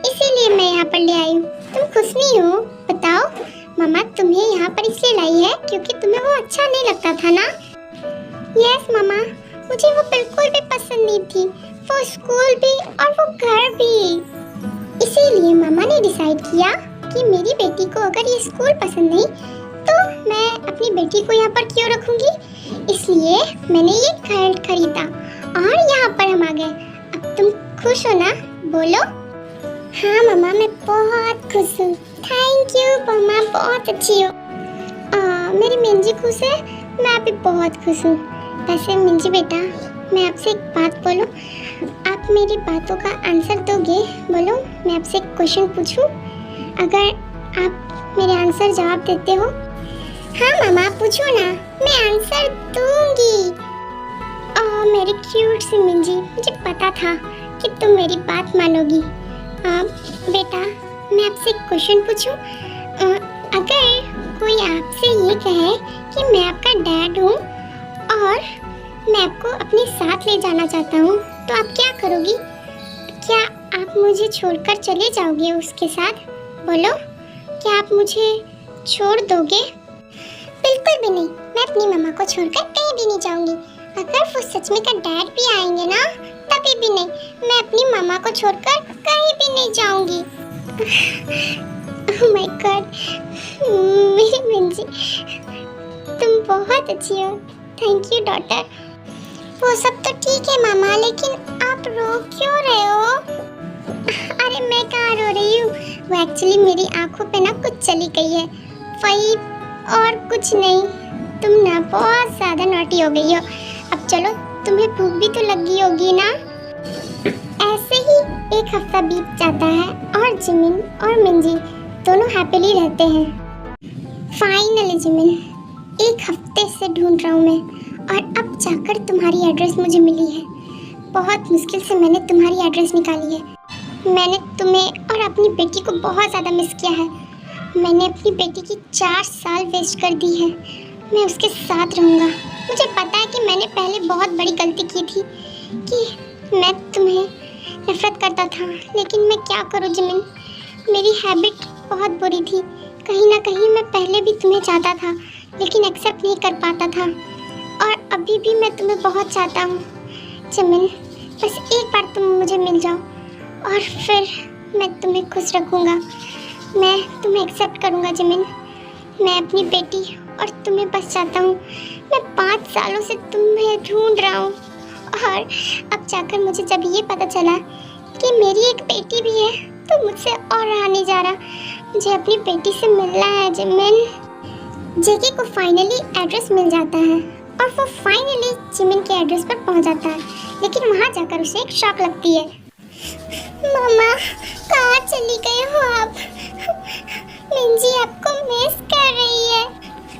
इसीलिए मैं यहाँ पर ले आई हूँ। तुम खुश नहीं हो? बताओ। मामा तुम्हें यहाँ पर इसलिए लाई है क्योंकि तुम्हें वो अच्छा नहीं लगता था ना? यस मामा, मुझे वो बिल्कुल भी पसंद नहीं थी, वो स्कूल भी और वो घर भी। इसीलिए मामा ने डिसाइड किया कि मेरी बेटी को अगर ये स्कूल पसंद नहीं तो मैं अपनी बेटी को यहाँ पर क्यों रखूंगी। इसलिए मैंने ये घर खरीदा और यहाँ पर हम आ गए। अब तुम खुश हो ना? बोलो। हाँ मामा, मैं बहुत खुश हूँ। थैंक यू मामा, बहुत अच्छी हो। मेरी मिंजी खुश है, मैं भी बहुत खुश हूँ। वैसे मिंजी बेटा, मैं आपसे एक बात बोलूँ, आप मेरी बातों का आंसर दोगे? बोलो, मैं आपसे एक क्वेश्चन पूछूं? अगर आप मेरे आंसर जवाब देते हो। हाँ मामा, पूछो ना, मैं आंसर दूंगी। मेरी क्यूट सी मिंजी, मुझे पता था कि तुम मेरी बात मानोगी। बेटा, मैं आपसे एक क्वेश्चन पूछूं? अगर कोई आपसे ये कहे कि मैं आपका डैड हूँ और मैं आपको अपने साथ ले जाना चाहता हूँ, तो आप क्या करोगी? क्या आप मुझे छोड़कर चले जाओगे उसके साथ? बोलो, क्या आप मुझे छोड़ दोगे? बिल्कुल भी नहीं, मैं अपनी मम्मा को छोड़कर कहीं भी नहीं जाऊंगी। अगर वो सच में का डैड भी आएंगे ना, तभी भी नहीं, मैं अपनी मम्मा को छोड़कर कहीं भी नहीं जाऊंगी। ओह माय गॉड, मेरी मिंजी, तुम बहुत अच्छी हो। Thank you daughter. वो सब तो ठीक है मामा, लेकिन आप रो क्यों रहे हो? अरे मैं कहाँ रो रही हूँ, वो एक्चुअली मेरी आंखों पे ना कुछ चली गई है, वही और कुछ नहीं। तुम ना बहुत ज़्यादा नॉटी हो गई हो। अब चलो, तुम्हें भूख भी तो लगी होगी ना। ऐसे ही एक हफ्ता बीत जाता है और जिमिन और मिंजी दोनों हैप्पीली रहते हैं। फाइनली जिमिन, एक हफ्ते से ढूंढ रहा हूँ मैं, और अब जाकर तुम्हारी एड्रेस मुझे मिली है। बहुत मुश्किल से मैंने तुम्हारी एड्रेस निकाली है। मैंने तुम्हें और अपनी बेटी को बहुत ज़्यादा मिस किया है। मैंने अपनी बेटी की 4 साल वेस्ट कर दी है। मैं उसके साथ रहूँगा। मुझे पता है कि मैंने पहले बहुत बड़ी गलती की थी कि मैं तुम्हें नफरत करता था, लेकिन मैं क्या करूँ जिमिन, मेरी हैबिट बहुत बुरी थी। कहीं ना कहीं मैं पहले भी तुम्हें चाहता था, लेकिन एक्सेप्ट नहीं कर पाता था, और अभी भी मैं तुम्हें बहुत चाहता हूँ जिमिन। बस एक बार तुम मुझे मिल जाओ और फिर मैं तुम्हें खुश रखूँगा। मैं तुम्हें एक्सेप्ट करूँगा जिमिन। मैं अपनी बेटी और तुम्हें बस चाहता हूँ। मैं 5 सालों से तुम्हें ढूंढ रहा हूँ, और अब जाकर मुझे जब ये पता चला कि मेरी एक बेटी भी है, तो मुझसे और रहा नहीं जा रहा। मुझे अपनी बेटी से मिलना है जिमिन। जेके को फाइनली एड्रेस मिल जाता है और वो फाइनली जिमिन के एड्रेस पर पहुंच जाता है, लेकिन वहां जाकर उसे एक शॉक लगती है। मामा, कहाँ चली गई हो आप? मिंजी आपको मिस कर रही है।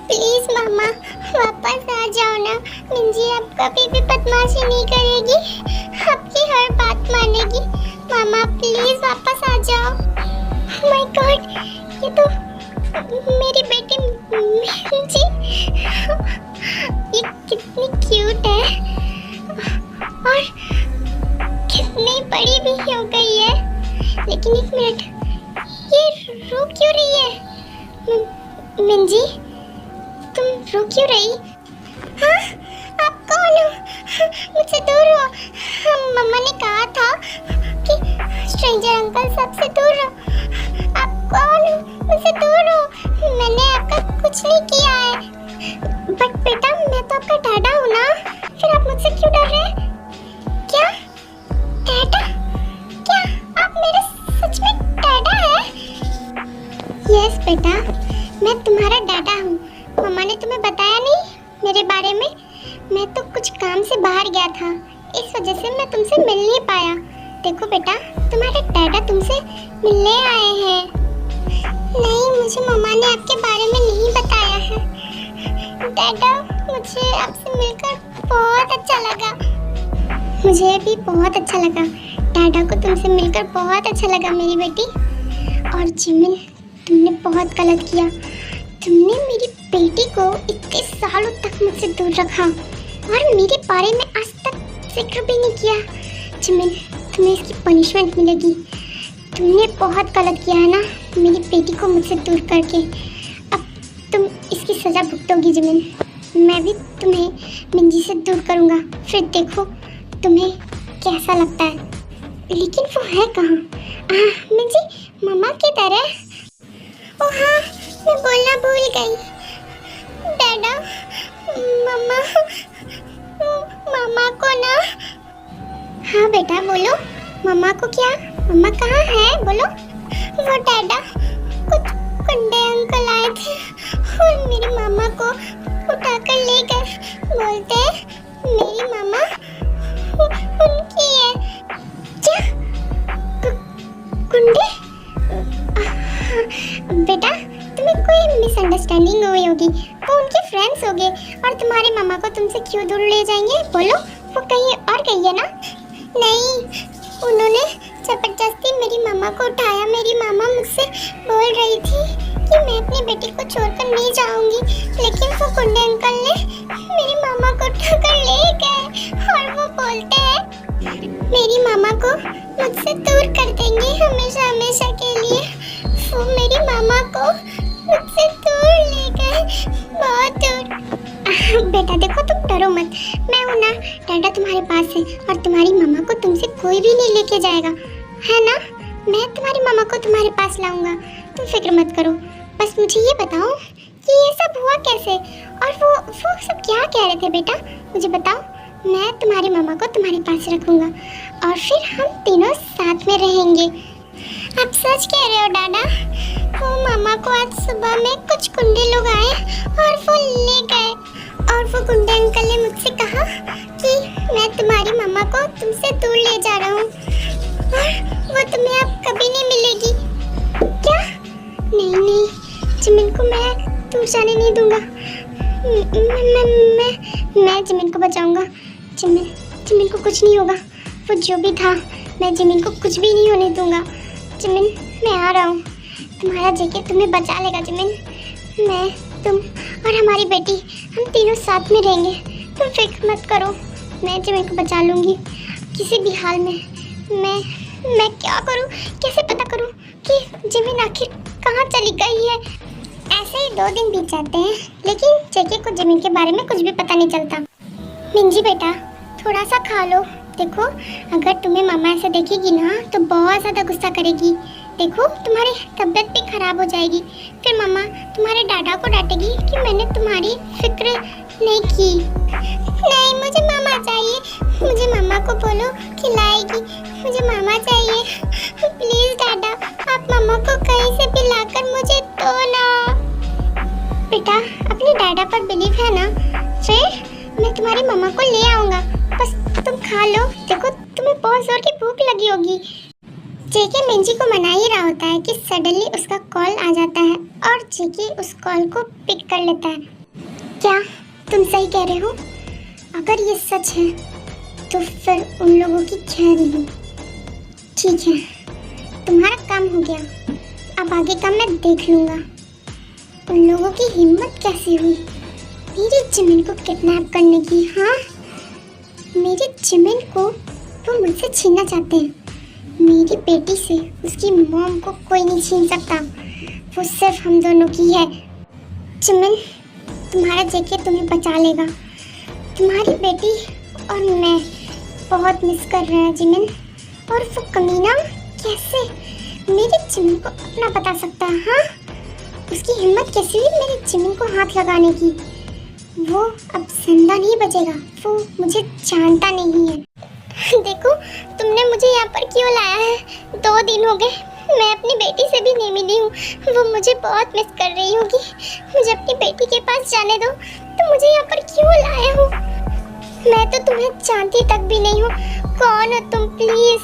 प्लीज मामा, वापस आ जाओ ना। मिंजी अब कभी भी बदमाशी नहीं करेगी, आपकी हर बात मानेगी। मामा प्लीज वापस आ जाओ। ओह माय गॉड, ये तो मेरी बेटी मिंजी, ये कितनी क्यूट है और कितनी बड़ी भी हो गई है। लेकिन एक मिनट, ये रो क्यों रही है? मिंजी, तुम रो क्यों रही? हाँ, आप कौन हो? मुझसे दूर हो। मम्मा ने कहा था कि स्ट्रेंजर अंकल सबसे दूर हो। आप कौन हो? मुझसे दूर हो। मैंने आपका कुछ नहीं किया है। बट बेटा, मैं तो आपका डैडा हूँ ना, फिर आप मुझसे क्यों डर रहे हैं? क्या डैडा? क्या आप मेरे सच में डैडा हैं? यस बेटा, मैं तुम्हारा डैडा हूँ। मम्मा ने तुम्हें बताया नहीं मेरे बारे में? मैं तो कुछ काम से बाहर गया था, इस वजह से मैं तुमसे मिल नहीं पाया। देखो बेटा, तुम्हारे डैडा तुमसे मिलने आए हैं। नहीं, मुझे मम्मा ने आपके बारे में नहीं बताया है। डैडा, मुझे आपसे मिलकर बहुत अच्छा लगा। मुझे भी बहुत अच्छा लगा। डैडा को तुमसे मिलकर बहुत अच्छा लगा मेरी बेटी। और जिमिन, तुमने बहुत गलत किया। तुमने मेरी बेटी को इतने सालों तक मुझसे दूर रखा और मेरे बारे में आज तक जिक्र भी नहीं किया। जिमिन, तुम्हें इसकी पनिशमेंट मिलेगी। तुमने बहुत गलत किया है ना, मेरी बेटी को मुझसे दूर करके। अब तुम इसकी सज़ा भुगतोगी जिमिन। मैं भी तुम्हें मिंजी से दूर करूँगा, फिर देखो तुम्हें कैसा लगता है। लेकिन वो है कहाँ? मुझे मम्मा की तरह। ओ हाँ, मैं बोलना भूल गई। डैडा, मम्मा मम्मा को ना। हाँ बेटा बोलो, मम्मा को क्या? मम्मा कहाँ है बोलो। वो डैडा, कुछ गुंडे अंकल आए थे और मेरी मामा को उठाकर ले गए। बोलते मेरी मामा उनकी है। क्या? गुंडे? बेटा तुम्हें कोई मिसअंडरस्टैंडिंग हुई होगी। वो उनके फ्रेंड्स होंगे और तुम्हारे मामा को तुमसे क्यों दूर ले जाएंगे बोलो। वो कहीं और गई है ना? नहीं, उन्होंने जबरदस्ती मेरी मामा को उठाया। मेरी मामा मुझसे बोल रही थी कि मैं अपनी बेटी को छोड़कर नहीं जाऊंगी, लेकिन वो गुंडे अंकल ने मेरी मामा को उठाकर ले गए और वो बोलते हैं मेरी मामा को मुझसे दूर कर देंगे हमेशा हमेशा के लिए। वो मेरी मामा को मुझसे दूर ले गए, बहुत दूर। बेटा देखो तुम डरो मत, मैं हूं ना। डैडा तुम्हारे पास है और तुम्हारी मामा को तुमसे कोई भी नहीं लेके जाएगा, है ना? मैं तुम्हारी मामा को तुम्हारे पास लाऊंगा, तुम फिक्र मत करो। बस मुझे ये बताओ कि ये सब हुआ कैसे और वो सब क्या कह रहे थे बेटा, मुझे बताओ। मैं तुम्हारी मामा को तुम्हारे पास रखूंगा और फिर हम तीनों साथ में रहेंगे। आप सच कह रहे हो डैडा? वो मामा को आज सुबह में कुछ गुंडे लोग आए और वो ले गए और वो गुंडे अंकल ने मुझसे कहा कि मैं तुम्हारी मामा को तुमसे दूर ले जा रहा हूँ और वो तुम्हें अब कभी नहीं मिलेगी। क्या? नहीं, जिमिन को मैं दूर जाने नहीं दूंगा। मैं जिमिन को बचाऊंगा। जिमिन को कुछ नहीं होगा। वो जो भी था, मैं जिमिन को कुछ भी नहीं होने दूंगा। जिमिन मैं आ रहा हूँ, तुम्हारा जेके तुम्हें बचा लेगा। जिमिन, मैं, तुम और हमारी बेटी, हम तीनों साथ में रहेंगे। तुम फिक्र मत करो, मैं जिमिन को बचा लूँगी किसी भी हाल में। मैं क्या करूँ, कैसे पता करूँ कि जिमिन आखिर कहाँ चली गई है? ऐसे ही 2 दिन बीत जाते हैं, लेकिन जेके को जिमिन के बारे में कुछ भी पता नहीं चलता। मिंजी बेटा थोड़ा सा खा लो। देखो अगर तुम्हें मामा ऐसे देखेगी ना तो बहुत ज़्यादा गुस्सा करेगी। देखो तुम्हारी तबीयत भी खराब हो जाएगी। फिर मामा तुम्हारे डाडा को डांटेगी कि मैंने तुम्हारी फिक्र नहीं की। नहीं, मुझे मामा चाहिए। मुझे मामा को बोलो खिलाएगी। मुझे मामा चाहिए। प्लीज़ डाडा, आप मामा को कहीं से भी लाकर मुझे दो ना। बेटा अपने डाडा पर बिलीव है ना? फिर मैं तुम्हारी मामा को ले आऊँगा, बस तुम खा लो। देखो तुम्हें बहुत जोर की भूख लगी होगी। जेके मिंजी को मना ही रहा होता है कि सडनली उसका कॉल आ जाता है और जेके उस कॉल को पिक कर लेता है। क्या तुम सही कह रहे हो? अगर ये सच है तो फिर उन लोगों की खैर नहीं। ठीक है, तुम्हारा काम हो गया, अब आगे का मैं देख लूँगा। उन लोगों की हिम्मत कैसी हुई मेरी जिमिन को किडनैप करने की? हाँ, मेरी जिमिन को वो मुझसे छीनना चाहते हैं। मेरी बेटी से उसकी मॉम को कोई नहीं छीन सकता, वो सिर्फ हम दोनों की है। जिमिन तुम्हारा जेके तुम्हें बचा लेगा। तुम्हारी बेटी और मैं बहुत मिस कर रहे हैं जिमिन। और वो कमीना कैसे मेरी जिमिन को अपना बता सकता है? हाँ, उसकी हिम्मत कैसी हुई मेरी जिमिन को हाथ लगाने की? वो अब जिंदा नहीं बचेगा, वो मुझे जानता नहीं है। देखो तुमने मुझे यहाँ पर क्यों लाया है? 2 दिन हो गए, मैं अपनी बेटी से भी नहीं मिली हूँ। वो मुझे बहुत मिस कर रही होगी। मुझे अपनी बेटी के पास जाने दो। तुम मुझे यहाँ पर क्यों लाए हो? मैं तो तुम्हें जानती तक भी नहीं हूँ। कौन हो तुम? प्लीज़,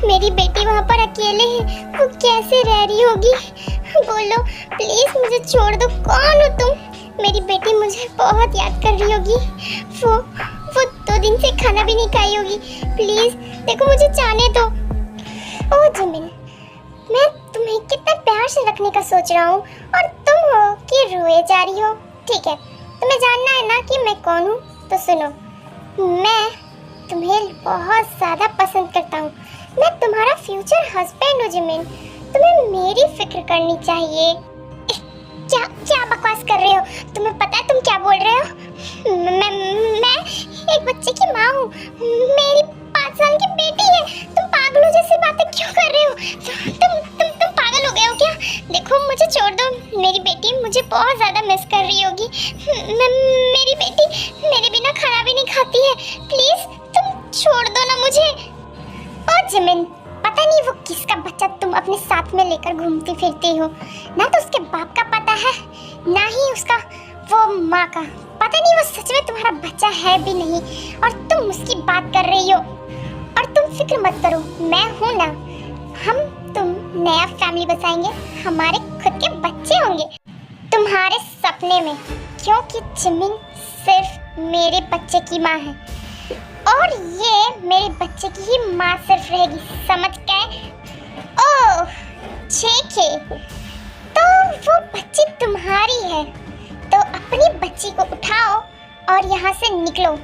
मेरी बेटी वहाँ पर अकेले है, वो कैसे रह रही होगी? बोलो प्लीज़, मुझे छोड़ दो। कौन हो तुम? मेरी बेटी मुझे बहुत याद कर रही होगी। वो 2 दिन से खाना भी नहीं खाई होगी। प्लीज़ देखो, मुझे जाने दो। ओ जिमिन, मैं तुम्हें कितना प्यार से रखने का सोच रहा हूँ और तुम हो कि रोए जा रही हो। ठीक है, तुम्हें जानना है ना कि मैं कौन हूँ? तो सुनो, मैं तुम्हें बहुत ज़्यादा पसंद करता हूँ। मैं तुम्हारा फ्यूचर हस्बैंड हूँ जिमिन। तुम्हें मेरी फिक्र करनी चाहिए। क्या बकवास कर रहे हो? तुम्हें पता है तुम क्या बोल रहे हो? मैं एक बच्चे की माँ हूँ। मेरी 5 साल की बेटी है। तुम पागलों जैसी बातें क्यों कर रहे हो? तुम पागल हो गए हो क्या? देखो मुझे छोड़ दो, मेरी बेटी मुझे बहुत ज़्यादा मिस कर रही होगी। मेरी बेटी मेरे बिना खाना भी नहीं खाती है। प्लीज़ तुम छोड़ दो ना मुझे। ओ जिमिन, पता नहीं वो किसका बच्चा तुम अपने साथ में लेकर घूमती फिरती हो। ना तो उसके बाप का पता है, ना ही उसका वो माँ का। पता नहीं वो सच में तुम्हारा बच्चा है भी नहीं, और तुम उसकी बात कर रही हो। और तुम फिक्र मत करो, मैं हूँ ना। तुम नया फैमिली बसाएंगे, हमारे खुद के बच्चे होंगे तुम्हारे सपने में, क्योंकि जिमिन सिर्फ मेरे बच्चे की माँ है और ये मेरे बच्चे की ही माँ सिर्फ रहेगी, समझ गए? ओह जेके, तो वो बच्ची तुम्हारी है, तो अपनी बच्ची को उठाओ और यहाँ से निकलो।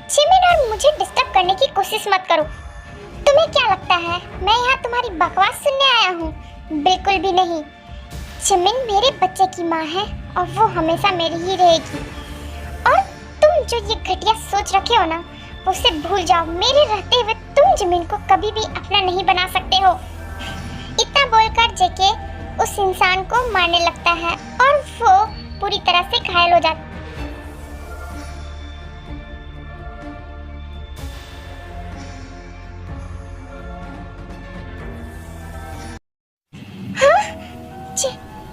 जिमिन और मुझे डिस्टर्ब करने की कोशिश मत करो। तुम्हें क्या लगता है मैं यहाँ तुम्हारी बकवास सुनने आया हूँ? बिल्कुल भी नहीं। जिमिन मेरे बच्चे की माँ है और वो हमेशा मेरी ही रहेगी। और तुम जो ये घटिया सोच रखे हो ना, उसे भूल जाओ। मेरे रहते हुए तुम जिमिन को कभी भी अपना नहीं बना सकते हो। इतना बोलकर जेके उस इंसान को मारने लगता है और वो पूरी तरह से घायल हो जाता है।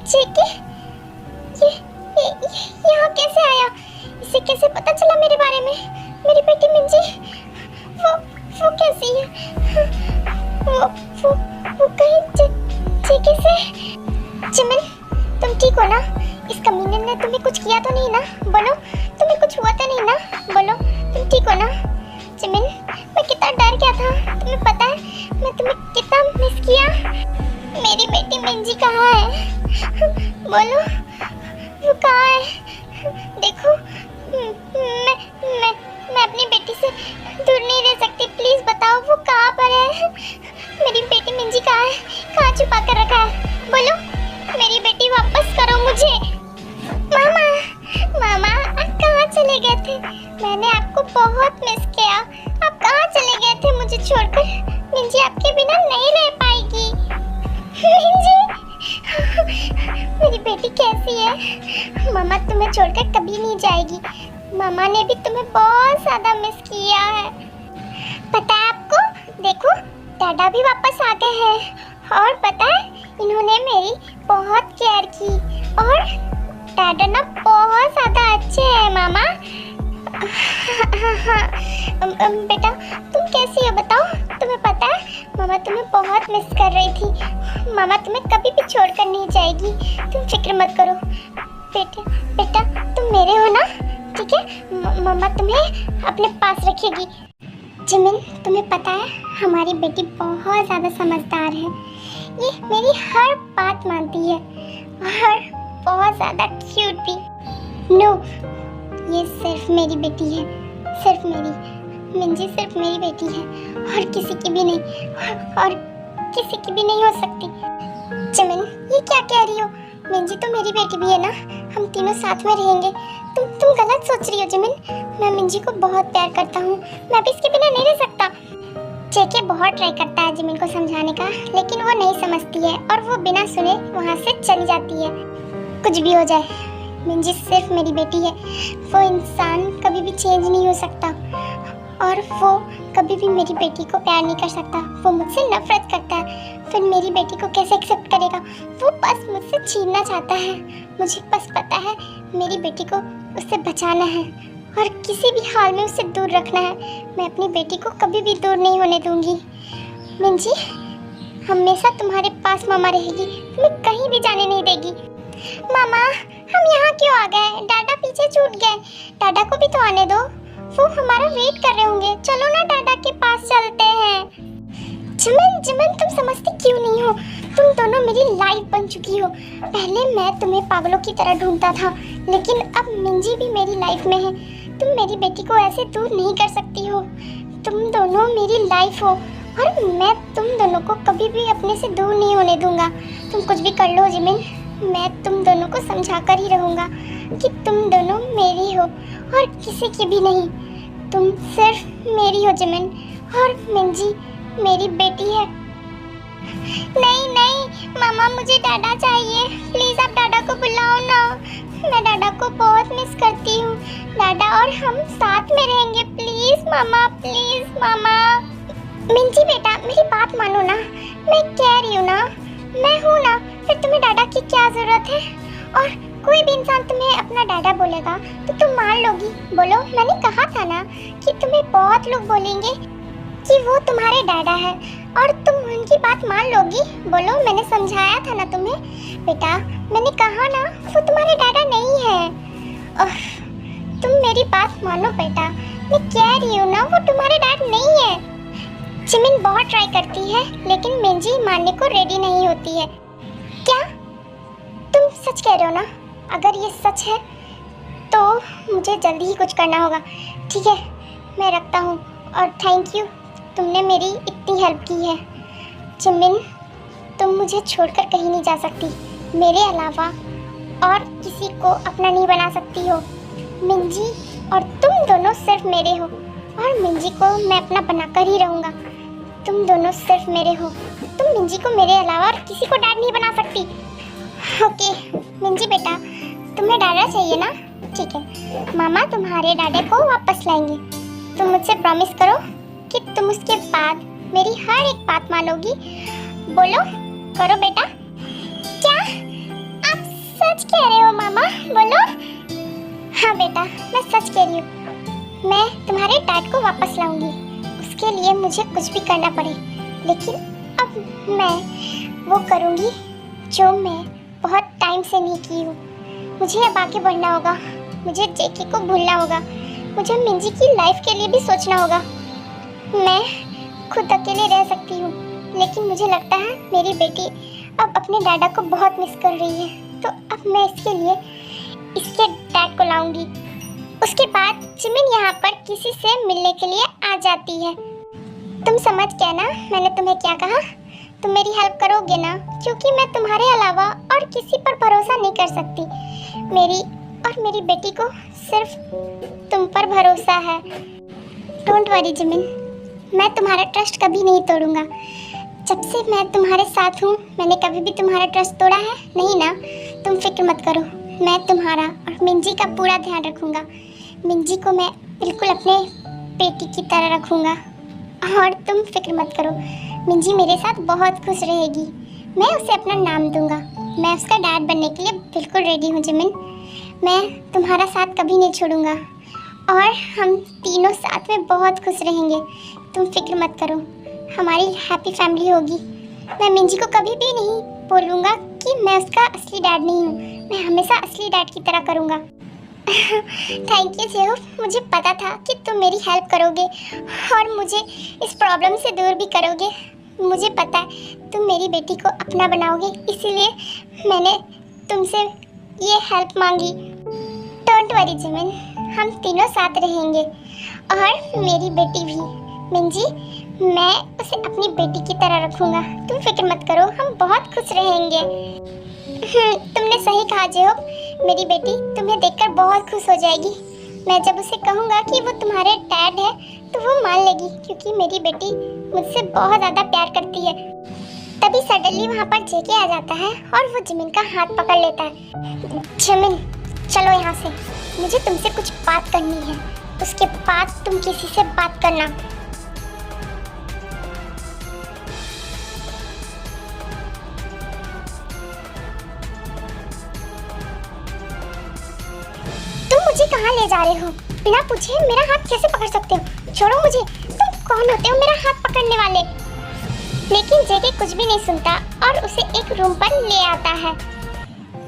जेके ये यहाँ कैसे आया? इसे कैसे पता चला मेरे बारे में? मेरी बेटी मिंजी वो कैसी है? वो कहीं जेके से। जिमिन तुम ठीक हो ना? इस कमीने ने तुम्हें कुछ किया तो नहीं ना? बोलो, तुम्हें कुछ हुआ तो नहीं ना? बोलो, तुम ठीक हो ना? जिमिन मैं कितना डर गया था, तुम्हें पता है? मैं तुम्हें कितना मिस किया। मेरी बेटी मिंजी कहाँ है? बोलो, वो कहाँ है? देखो, मैं अपनी बेटी से दूर नहीं रह सकती। प्लीज बताओ वो कहाँ पर है? मेरी बेटी मिंजी कहाँ है? कहाँ छुपा कर रखा है? बोलो, मेरी बेटी वापस करो मुझे। मामा आप कहाँ चले गए थे? मैंने आपको बहुत मिस किया। आप कहाँ चले गए थे मुझे छोड़कर? मिंजी आपके बिना नहीं रह पाएगी। मिंजी मेरी बेटी कैसी है? मामा तुम्हें छोड़कर कभी नहीं जाएगी। मामा ने भी तुम्हें बहुत ज्यादा मिस किया है। पता है आपको? देखो, दादा भी वापस आ गए हैं और पता है इन्होंने मेरी बहुत केयर की और दादा ना बहुत ज्यादा अच्छे हैं। मामा बेटा तुम कैसी हो बताओ? तुम्हें पता है मामा तुम्हें बहुत मिस कर रही थी। मामा तुम्हें कभी भी छोड़कर नहीं जाएगी, तुम फिक्र मत करो। बेटा तुम मेरे हो ना? ठीक है, मामा तुम्हें अपने पास रखेगी। जिमिन तुम्हें पता है हमारी बेटी बहुत ज़्यादा समझदार है। ये मेरी हर बात मानती है और बहुत ज़्यादा क्यूट भी। नो, ये सिर्फ मेरी बेटी है, सिर्फ मेरी। मिंजी सिर्फ मेरी बेटी है और किसी की भी नहीं, और किसी की भी नहीं हो सकती। जिमिन ये क्या कह रही हो? मिंजी तो मेरी बेटी भी है ना, हम तीनों साथ में रहेंगे। तुम गलत सोच रही हो जिमिन। मैं मिंजी को बहुत प्यार करता हूँ, मैं भी इसके बिना नहीं रह सकता। जेके बहुत ट्राई करता है जिमिन को समझाने का, लेकिन वो नहीं समझती है और वो बिना सुने वहाँ से चली जाती है। कुछ भी हो जाए, मिंजी सिर्फ मेरी बेटी है। वो इंसान कभी भी चेंज नहीं हो सकता और वो कभी भी मेरी बेटी को प्यार नहीं कर सकता। वो मुझसे नफरत करता है, फिर मेरी बेटी को कैसे एक्सेप्ट करेगा? वो बस मुझसे छीनना चाहता है। मुझे बस पता है मेरी बेटी को उससे बचाना है और किसी भी हाल में उसे दूर रखना है। मैं अपनी बेटी को कभी भी दूर नहीं होने दूंगी। मिंजी हमेशा तुम्हारे पास मामा रहेगी, तुम्हें कहीं भी जाने नहीं देगी। मामा हम यहाँ क्यों आ गए? डाडा पीछे छूट गए। डाडा को भी तो आने दो, वो हमारा वेट कर रहे होंगे। चलो ना डाडा के पास चलते हैं। जिमिन तुम समझती क्यों नहीं हो? तुम दोनों मेरी लाइफ बन चुकी हो। पहले मैं तुम्हें पागलों की तरह ढूंढता था, लेकिन अब मिंजी भी मेरी लाइफ में है। तुम मेरी बेटी को ऐसे दूर नहीं कर सकती हो। तुम दोनों मेरी लाइफ हो और मैं तुम दोनों को कभी भी अपने से दूर नहीं होने दूंगा। तुम कुछ भी कर लो जिमिन, मैं तुम दोनों को समझा कर ही रहूँगा कि तुम दोनों मेरी हो और किसी की भी नहीं। तुम सिर्फ मेरी हो जिमिन, और मिंजी मेरी बेटी है नहीं नहीं मामा, मुझे डाडा चाहिए। प्लीज आप डाडा को बुलाओ ना, मैं डाडा को बहुत मिस करती हूँ। डाडा और हम साथ में रहेंगे, प्लीज मामा, प्लीज मामा। मिंजी बेटा, मेरी बात मानो ना, मैं कह रही हूँ ना, मैं हूँ ना, फिर तुम्हें डाडा की क्या जरूरत है? और कोई भी इंसान तुम्हें अपना डाडा बोलेगा तो तुम मान लोगी? बोलो, मैंने कहा था ना कि तुम्हें बहुत लोग बोलेंगे कि वो तुम्हारे डाडा है और तुम उनकी बात मान लोगी। बोलो, मैंने समझाया था ना तुम्हें बेटा, मैंने कहा ना वो तुम्हारे डाडा नहीं है। और तुम मेरी बात मानो बेटा, मैं कह रही हूँ ना वो तुम्हारे डैड नहीं है। जिमिन बहुत ट्राई करती है लेकिन मिंजी मानने को रेडी नहीं होती है। क्या तुम सच कह रहे हो ना? अगर ये सच है तो मुझे जल्दी ही कुछ करना होगा। ठीक है, मैं रखता हूँ और थैंक यू, तुमने मेरी इतनी हेल्प की है। जिमिन, तुम मुझे छोड़कर कहीं नहीं जा सकती, मेरे अलावा और किसी को अपना नहीं बना सकती हो। मिंजी और तुम दोनों सिर्फ मेरे हो और मिंजी को मैं अपना बनाकर ही रहूँगा। तुम दोनों सिर्फ मेरे हो, तुम मिंजी को मेरे अलावा और किसी को डैड नहीं बना सकती। ओके मिंजी बेटा, तुम्हें डाडा चाहिए ना? ठीक है, मामा तुम्हारे डाडे को वापस लाएंगे। तुम मुझसे प्रॉमिस करो कि तुम उसके बाद मेरी हर एक बात मानोगी। बोलो, करो बेटा। क्या आप सच कह रहे हो मामा? बोलो। हाँ बेटा, मैं सच कह रही हूँ, मैं तुम्हारे डैड को वापस लाऊंगी। उसके लिए मुझे कुछ भी करना पड़े, लेकिन अब मैं वो करूँगी जो मैं बहुत टाइम से नहीं की हूँ। मुझे अब आगे बढ़ना होगा, मुझे जेके को भूलना होगा, मुझे मिंजी की लाइफ के लिए भी सोचना होगा। मैं खुद अकेले रह सकती हूँ, लेकिन मुझे लगता है मेरी बेटी अब अपने डाडा को बहुत मिस कर रही है, तो अब मैं इसके लिए इसके डैड को लाऊंगी। उसके बाद जिमिन यहाँ पर किसी से मिलने के लिए आ जाती है। तुम समझ गए ना मैंने तुम्हें क्या कहा? तुम मेरी हेल्प करोगे ना? क्योंकि मैं तुम्हारे अलावा और किसी पर भरोसा नहीं कर सकती। मेरी और मेरी बेटी को सिर्फ तुम पर भरोसा है। डोंट वरी जिमिन, मैं तुम्हारा ट्रस्ट कभी नहीं तोड़ूंगा। जब से मैं तुम्हारे साथ हूँ मैंने कभी भी तुम्हारा ट्रस्ट तोड़ा है नहीं ना? तुम फिक्र मत करो, मैं तुम्हारा और मिंजी का पूरा ध्यान रखूँगा। मिंजी को मैं बिल्कुल अपने बेटी की तरह रखूँगा और तुम फिक्र मत करो, मिंजी मेरे साथ बहुत खुश रहेगी। मैं उसे अपना नाम दूंगा, मैं उसका डैड बनने के लिए बिल्कुल रेडी हूँ जिमिन। मैं तुम्हारा साथ कभी नहीं छोड़ूंगा और हम तीनों साथ में बहुत खुश रहेंगे। तुम फिक्र मत करो, हमारी हैप्पी फैमिली होगी। मैं मिंजी को कभी भी नहीं बोलूँगा कि मैं उसका असली डैड नहीं हूँ, मैं हमेशा असली डैड की तरह करूँगा। थैंक यू जेहूफ, मुझे पता था कि तुम मेरी हेल्प करोगे और मुझे इस प्रॉब्लम से दूर भी करोगे। मुझे पता है तुम मेरी बेटी को अपना बनाओगे, इसीलिए मैंने तुमसे ये हेल्प मांगी। डोंट वरी जिमिन, हम तीनों साथ रहेंगे और मेरी बेटी भी। मिंजी, मैं उसे अपनी बेटी की तरह रखूँगा, तुम फिक्र मत करो, हम बहुत खुश रहेंगे। तुमने सही कहा जेहूफ, मेरी बेटी तुम्हें देखकर बहुत खुश हो जाएगी। मैं जब उसे कहूँगा कि वो तुम्हारे डैड है तो वो मान लेगी, क्योंकि मेरी बेटी मुझसे बहुत ज़्यादा प्यार करती है। तभी सडनली वहाँ पर जेके आ जाता है और वो जिमिन का हाथ पकड़ लेता है। जिमिन, चलो यहाँ से, मुझे तुमसे कुछ बात करनी है, उसके बाद तुम किसी से बात करना। मुझे कहाँ ले जा रहे हो? बिना पूछे मेरा हाथ कैसे पकड़ सकते हो? छोड़ो मुझे, तुम कौन होते हो मेरा हाथ पकड़ने वाले? लेकिन जेके कुछ भी नहीं सुनता और उसे एक रूम पर ले आता है।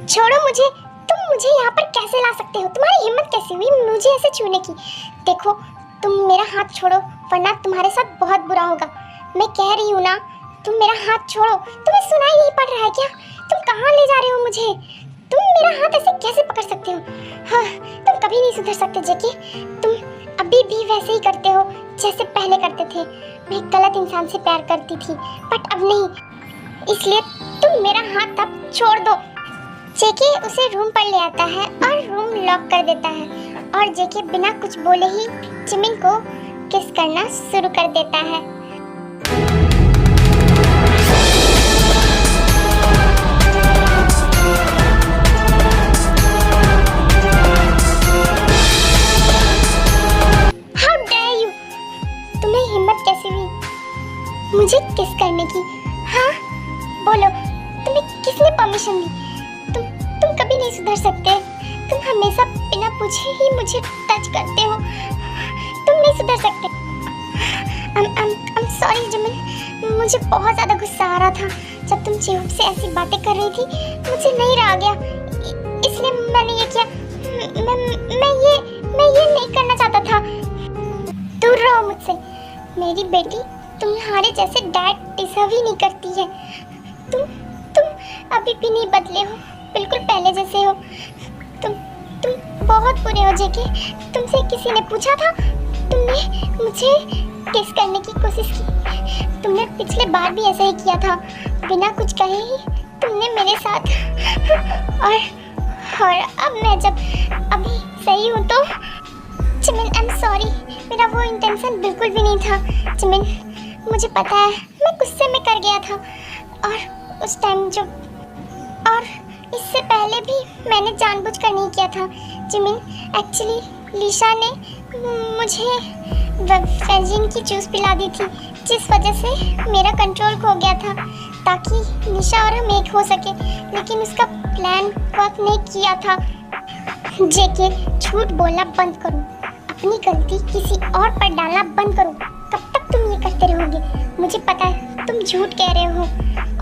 छोड़ो मुझे, तुम मुझे यहाँ पर कैसे ला सकते हो? तुम्हारी हिम्मत कैसे हुई मुझे ऐसे छूने की? देखो, तुम मेरा हाथ छोड़ो वरना तुम्हारे साथ बहुत बुरा होगा। मैं कह रही हूँ ना, तुम मेरा हाथ छोड़ो। तुम्हें सुनाई नहीं पड़ रहा है क्या? तुम कहाँ ले जा रहे हो मुझे? तुम मेरा हाथ ऐसे कैसे पकड़ सकते हो? हाँ, तुम कभी नहीं सुधर सकते जेके, तुम अभी भी वैसे ही करते हो जैसे पहले करते थे। मैं गलत इंसान से प्यार करती थी बट अब नहीं, इसलिए तुम मेरा हाथ अब छोड़ दो। जेके उसे रूम पर ले आता है और रूम लॉक कर देता है और जेके बिना कुछ बोले ही जिमिन को किस करना शुरू कर देता है। किस करने की? हाँ बोलो, तुम्हें किसने परमिशन दी? तुम कभी नहीं सुधर सकते। तुम हमेशा बिना पूछे ही मुझे टच करते हो। तुम नहीं सुधर सकते। I'm sorry जिमिन, मुझे बहुत ज़्यादा गुस्सा आ रहा था जब तुम जीहूब से ऐसी बातें कर रही थी। मुझे नहीं रहा गया, इसलिए मैंने ये किया। मैं ये नहीं करना चाहता था। दूर रहो मुझसे। मेरी बेटी तुम्हारे जैसे डैड डिजर्व ही नहीं करती है। तुम अभी भी नहीं बदले हो, बिल्कुल पहले जैसे हो। तुम बहुत बुरे हो जेके। तुमसे किसी ने पूछा था? तुमने मुझे किस करने की कोशिश की। तुमने पिछले बार भी ऐसा ही किया था, बिना कुछ कहे ही तुमने मेरे साथ। और अब मैं जब अभी सही हूँ तो जिमिन आई एम सॉरी, मेरा वो इंटेंशन बिल्कुल भी नहीं था। जिमिन मुझे पता है, मैं गुस्से में कर गया था। और उस टाइम जो, और इससे पहले भी मैंने जानबूझकर नहीं किया था। जिमिन एक्चुअली लीशा ने मुझे फेजिन की जूस पिला दी थी, जिस वजह से मेरा कंट्रोल खो गया था, ताकि निशा और हम एक हो सके। लेकिन उसका प्लान वर्क नहीं किया था। जेके झूठ बोलना बंद करो, अपनी गलती किसी और पर डालना बंद करो। कब तक तुम ये करते रहोगे? मुझे पता है तुम झूठ कह रहे हो,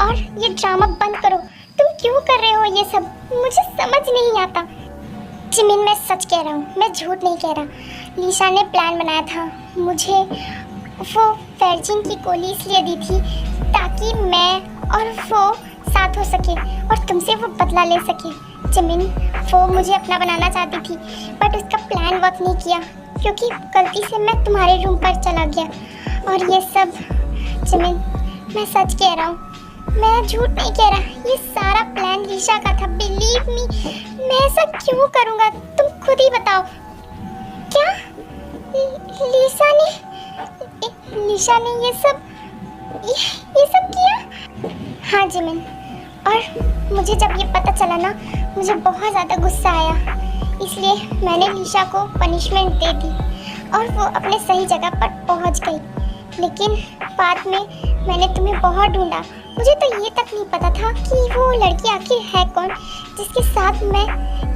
और ये ड्रामा बंद करो। तुम क्यों कर रहे हो ये सब? मुझे समझ नहीं आता। जिमिन मैं सच कह रहा हूँ, मैं झूठ नहीं कह रहा। लीशा ने प्लान बनाया था, मुझे वो फेजिन की गोली इसलिए दी थी ताकि मैं और वो साथ हो सके और तुमसे वो बदला ले सके। जिमिन वो मुझे अपना बनाना चाहती थी, बट उसका प्लान वर्क नहीं किया, क्योंकि गलती से मैं तुम्हारे रूम पर चला गया। और ये सब जिमिन मैं सच कह रहा हूँ, मैं झूठ नहीं कह रहा। ये सारा प्लान लीशा का था, बिलीव मी। मैं ऐसा क्यों करूँगा, तुम खुद ही बताओ। क्या लीशा ने ये सब किया? हाँ जिमिन, और मुझे जब ये पता चला ना, मुझे बहुत ज़्यादा गुस्सा आया। इसलिए मैंने लीशा को पनिशमेंट दे दी और वो अपने सही जगह पर पहुंच गई। लेकिन बाद में मैंने तुम्हें बहुत ढूंढा। मुझे तो ये तक नहीं पता था कि वो लड़की आखिर है कौन जिसके साथ मैं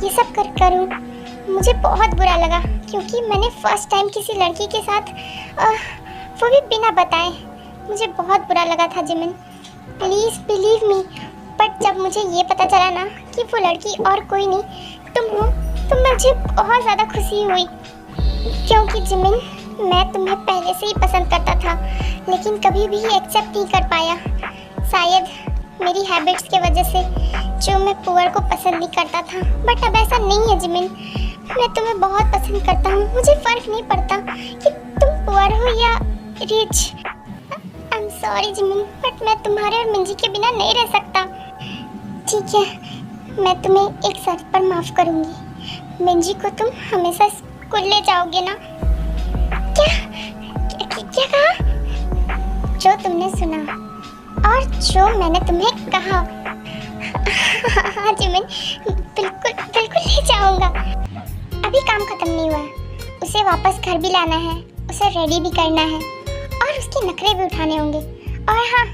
ये सब करूं। मुझे बहुत बुरा लगा, क्योंकि मैंने फर्स्ट टाइम किसी लड़की के साथ वो भी बिना बताए। मुझे बहुत बुरा लगा था Jimin, please believe me. But जब मुझे ये पता चला ना कि वो लड़की और कोई नहीं तुम हो, तो मुझे बहुत ज़्यादा खुशी हुई। क्योंकि जिमिन मैं तुम्हें पहले से ही पसंद करता था, लेकिन कभी भी एक्सेप्ट नहीं कर पाया। शायद मेरी हैबिट्स के वजह से, जो मैं पुअर को पसंद नहीं करता था। बट अब ऐसा नहीं है जिमिन, मैं तुम्हें बहुत पसंद करता हूँ। मुझे फ़र्क नहीं पड़ता कि तुम पुअर हो या rich. I am sorry Jimin, but मैं तुम्हारे और मिंजी के बिना नहीं रह सकता। ठीक है, मैं तुम्हें एक शर्त पर माफ़ करूँगी। मिंजी को तुम हमेशा स्कूल ले जाओगे ना? क्या कहा? जो तुमने सुना और जो मैंने तुम्हें कहा। हाँ जिमिन, बिल्कुल ले जाऊंगा। अभी काम खत्म नहीं हुआ है, उसे वापस घर भी लाना है, उसे रेडी भी करना है और उसके नखरे भी उठाने होंगे। और हाँ,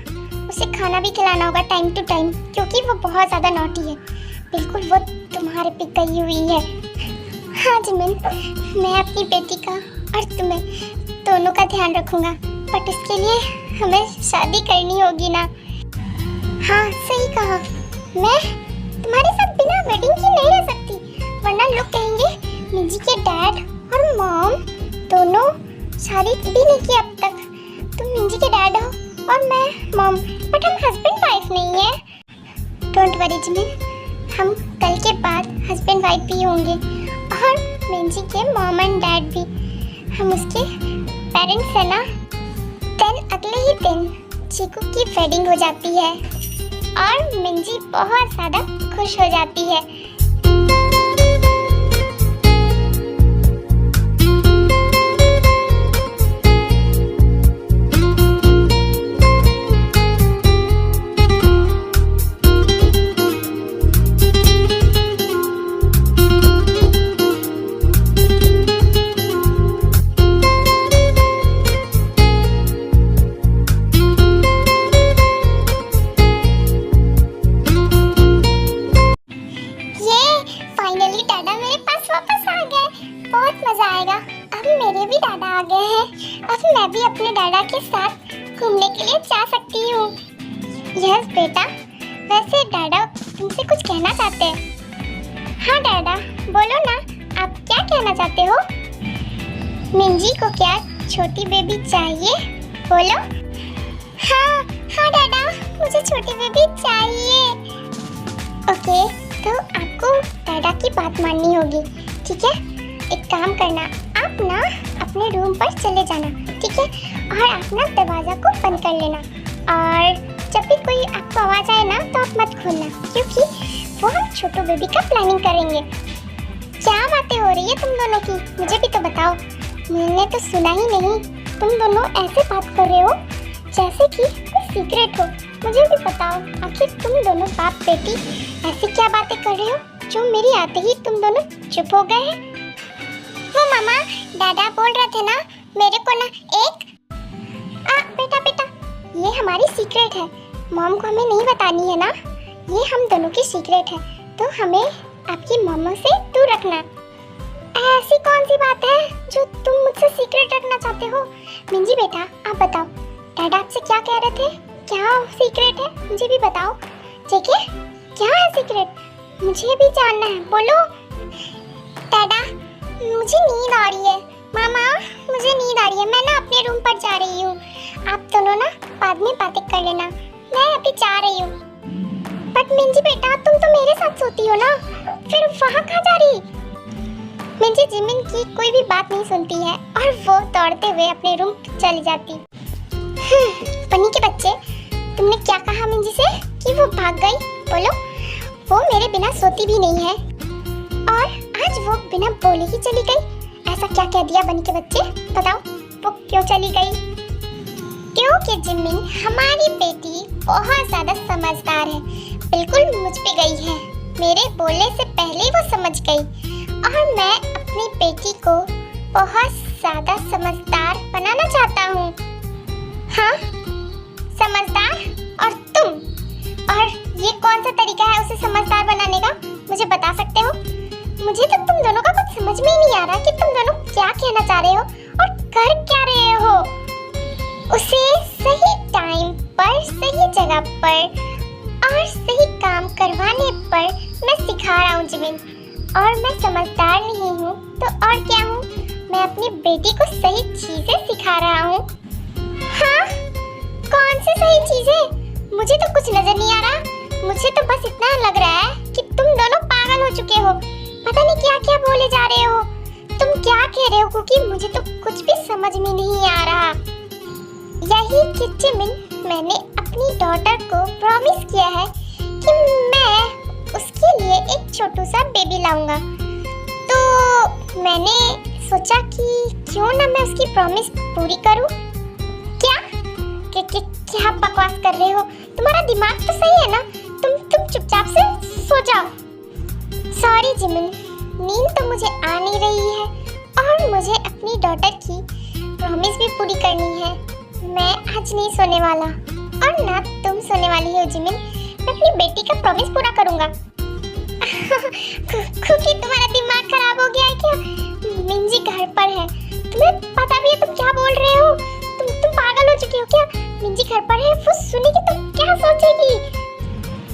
उसे खाना भी खिलाना होगा टाइम टू टाइम, क्योंकि वो बहुत ज़्यादा नॉटी है। बिल्कुल वो तुम्हारे पे गई हुई है। हाँ जिमिन, मैं अपनी बेटी का और तुम्हें दोनों का ध्यान रखूँगा, बट उसके लिए हमें शादी करनी होगी ना? हाँ सही कहा, मैं तुम्हारे साथ बिना वेडिंग के नहीं रह सकती, वरना लोग कहेंगे मिंजी के डैड और मॉम दोनों शादी भी नहीं की अब तक। तुम मिंजी के डैड हो और मैं मॉम, बट हम हस्बैंड वाइफ नहीं है। डोंट वरी जिमिन, हम कल के बाद हस्बैंड वाइफ भी होंगे और मिंजी के मॉम एंड डैड भी। हम उसके पेरेंट्स है ना। देन अगले ही दिन चीकू की वेडिंग हो जाती है और मिंजी बहुत ज़्यादा खुश हो जाती है। बहुत मजा आएगा। अब मेरे भी दादा आ गए हैं। अब मैं भी अपने दादा के साथ घूमने के लिए जा सकती हूँ। यस बेटा, वैसे दादा तुमसे कुछ कहना चाहते हैं। हाँ दादा, बोलो ना, आप क्या कहना चाहते हो? मिंजी को क्या छोटी बेबी चाहिए? बोलो। हाँ हाँ दादा, मुझे छोटी बेबी चाहिए। ओके, तो आपको दादा की बात माननी होगी, ठीक है? एक काम करना, आप ना अपने रूम पर चले जाना, ठीक है? और आप ना दरवाजा को बंद कर लेना, और जब भी कोई आपको आवाज आए ना तो आप मत खोलना, क्योंकि वो हम छोटू बेबी का प्लानिंग करेंगे। क्या बातें हो रही है तुम दोनों की? मुझे भी तो बताओ, मैंने तो सुना ही नहीं। तुम दोनों ऐसे बात कर रहे हो जैसे कि कोई सीक्रेट हो। मुझे भी बताओ, आखिर तुम दोनों बाप बेटी ऐसी क्या बातें कर रहे हो जो मेरी आते ही तुम दोनों चुप हो गए हैं? वो मामा, दादा बोल रहे थे ना मेरे को ना एक बेटा, ये हमारी सीक्रेट है। मॉम को हमें नहीं बतानी है ना, ये हम दोनों की सीक्रेट है, तो हमें आपकी मम्मा से दूर रखना। ऐसी कौन सी बात है जो तुम मुझसे सीक्रेट रखना चाहते हो? मिंजी बेटा, आप बताओ, दादा आपसे क्या कह रहे थे? क्या सीक्रेट है? मुझे भी बताओ। जेके, क्या है सीक्रेट? मुझे भी जानना है, बोलो। दादा, मुझे नींद आ रही है। मामा, मुझे नींद आ रही है, मैं ना अपने रूम पर जा रही हूँ। आप दोनों ना बाद में बातें कर लेना, मैं अभी जा रही हूँ। बट मिंजी बेटा, तुम तो मेरे साथ सोती हो ना, फिर वहाँ कहाँ जा रही? मिंजी जिमिन की कोई भी बात नहीं सुनती है और वो दौड़ते हुए अपने रूम चली जाती। बनी के बच्चे, तुमने क्या कहा मिंजी से कि वो भाग गई? बोलो। वो मेरे बिना सोती भी नहीं है और आज वो बिना बोले ही चली गई। ऐसा क्या कह दिया बनी के बच्चे? बताओ, वो क्यों चली गई? क्योंकि जिमिन हमारी बेटी बहुत ज्यादा समझदार है, बिल्कुल मुझ पे गई है। मेरे बोलने से पहले वो समझ गई और मैं अपनी बेटी को बहुत ज्यादा समझदार बनाना चाहता हूँ। हाँ, समझदार? और तुम? और ये कौन सा तरीका है उसे समझदार बनाने का? मुझे बता सकते हो? मुझे तो तुम दोनों का कुछ समझ में ही नहीं आ रहा कि तुम दोनों क्या कहना चाह रहे हो और कर क्या रहे हो। उसे सही टाइम पर, सही जगह पर और सही काम करवाने पर मैं सिखा रहा हूँ जिमिन। और मैं समझदार नहीं हूँ तो और क्या हूँ? मैं अपनी बेटी को सही चीजें सिखा रहा हूँ। हाँ, कौन सी सही चीजें? मुझे तो कुछ नजर नहीं आ रहा। मुझे तो बस इतना लग रहा है कि तुम दोनों पागल हो चुके हो। पता नहीं क्या क्या बोले जा रहे हो। तुम क्या कह रहे हो कुकी? मुझे तो कुछ भी समझ में नहीं आ रहा। यही कि जिमिन, मैंने अपनी डॉटर को प्रॉमिस किया है कि मैं उसके लिए एक छोटू सा बेबी लाऊंगा। तो मैंने सोचा कि क्यों ना मैं उसकी प्रॉमिस पूरी करूं। क्या बकवास कर रहे हो? तुम्हारा दिमाग तो सही है ना? तुम चुपचाप से सो जाओ। सॉरी जिमिन, नींद तो मुझे आ नहीं रही है और मुझे अपनी डॉटर की प्रॉमिस भी पूरी करनी है। मैं आज नहीं सोने वाला और ना तुम सोने वाली हो जिमिन। मैं अपनी बेटी का प्रॉमिस पूरा करूंगा। क्योंकि तुम्हारा दिमाग खराब हो गया है क्या? मिंजी घर पर है, तुम्हें पता भी है तुम क्या बोल रहे हो? तुम पागल हो चुके हो क्या? मिंजी घर पर है, वो सुनेगी तो क्या सोचेगी?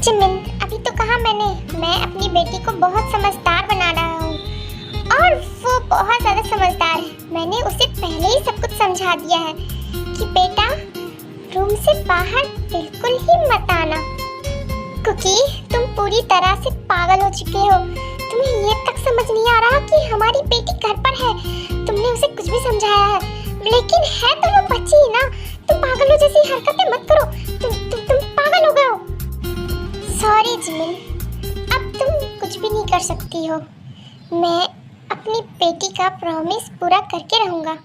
जिमिन, अभी तो कहा मैंने, मैं अपनी बेटी को बहुत समझदार बना रहा हूँ और वो बहुत ज्यादा समझदार है। मैंने उसे पहले ही सब कुछ समझा दिया है कि बेटा रूम से बाहर बिल्कुल ही मत आना। कुकी, तुम पूरी तरह से पागल हो चुके हो। तुम्हें ये तक समझ नहीं आ रहा कि हमारी बेटी घर पर है। तुमने उसे कुछ भी समझाया है, लेकिन है तो वो बच्ची ही ना। तुम पागलों जैसी हरकतें मत करो। तुम पागल हो गए हो। सॉरी जिमिन, अब तुम कुछ भी नहीं कर सकती हो। मैं अपनी बेटी का प्रॉमिस पूरा करके रहूंगा।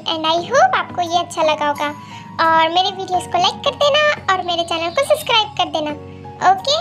एंड आई होप आपको ये अच्छा लगा होगा और मेरे वीडियोस को लाइक कर देना और मेरे चैनल को सब्सक्राइब कर देना। ओके,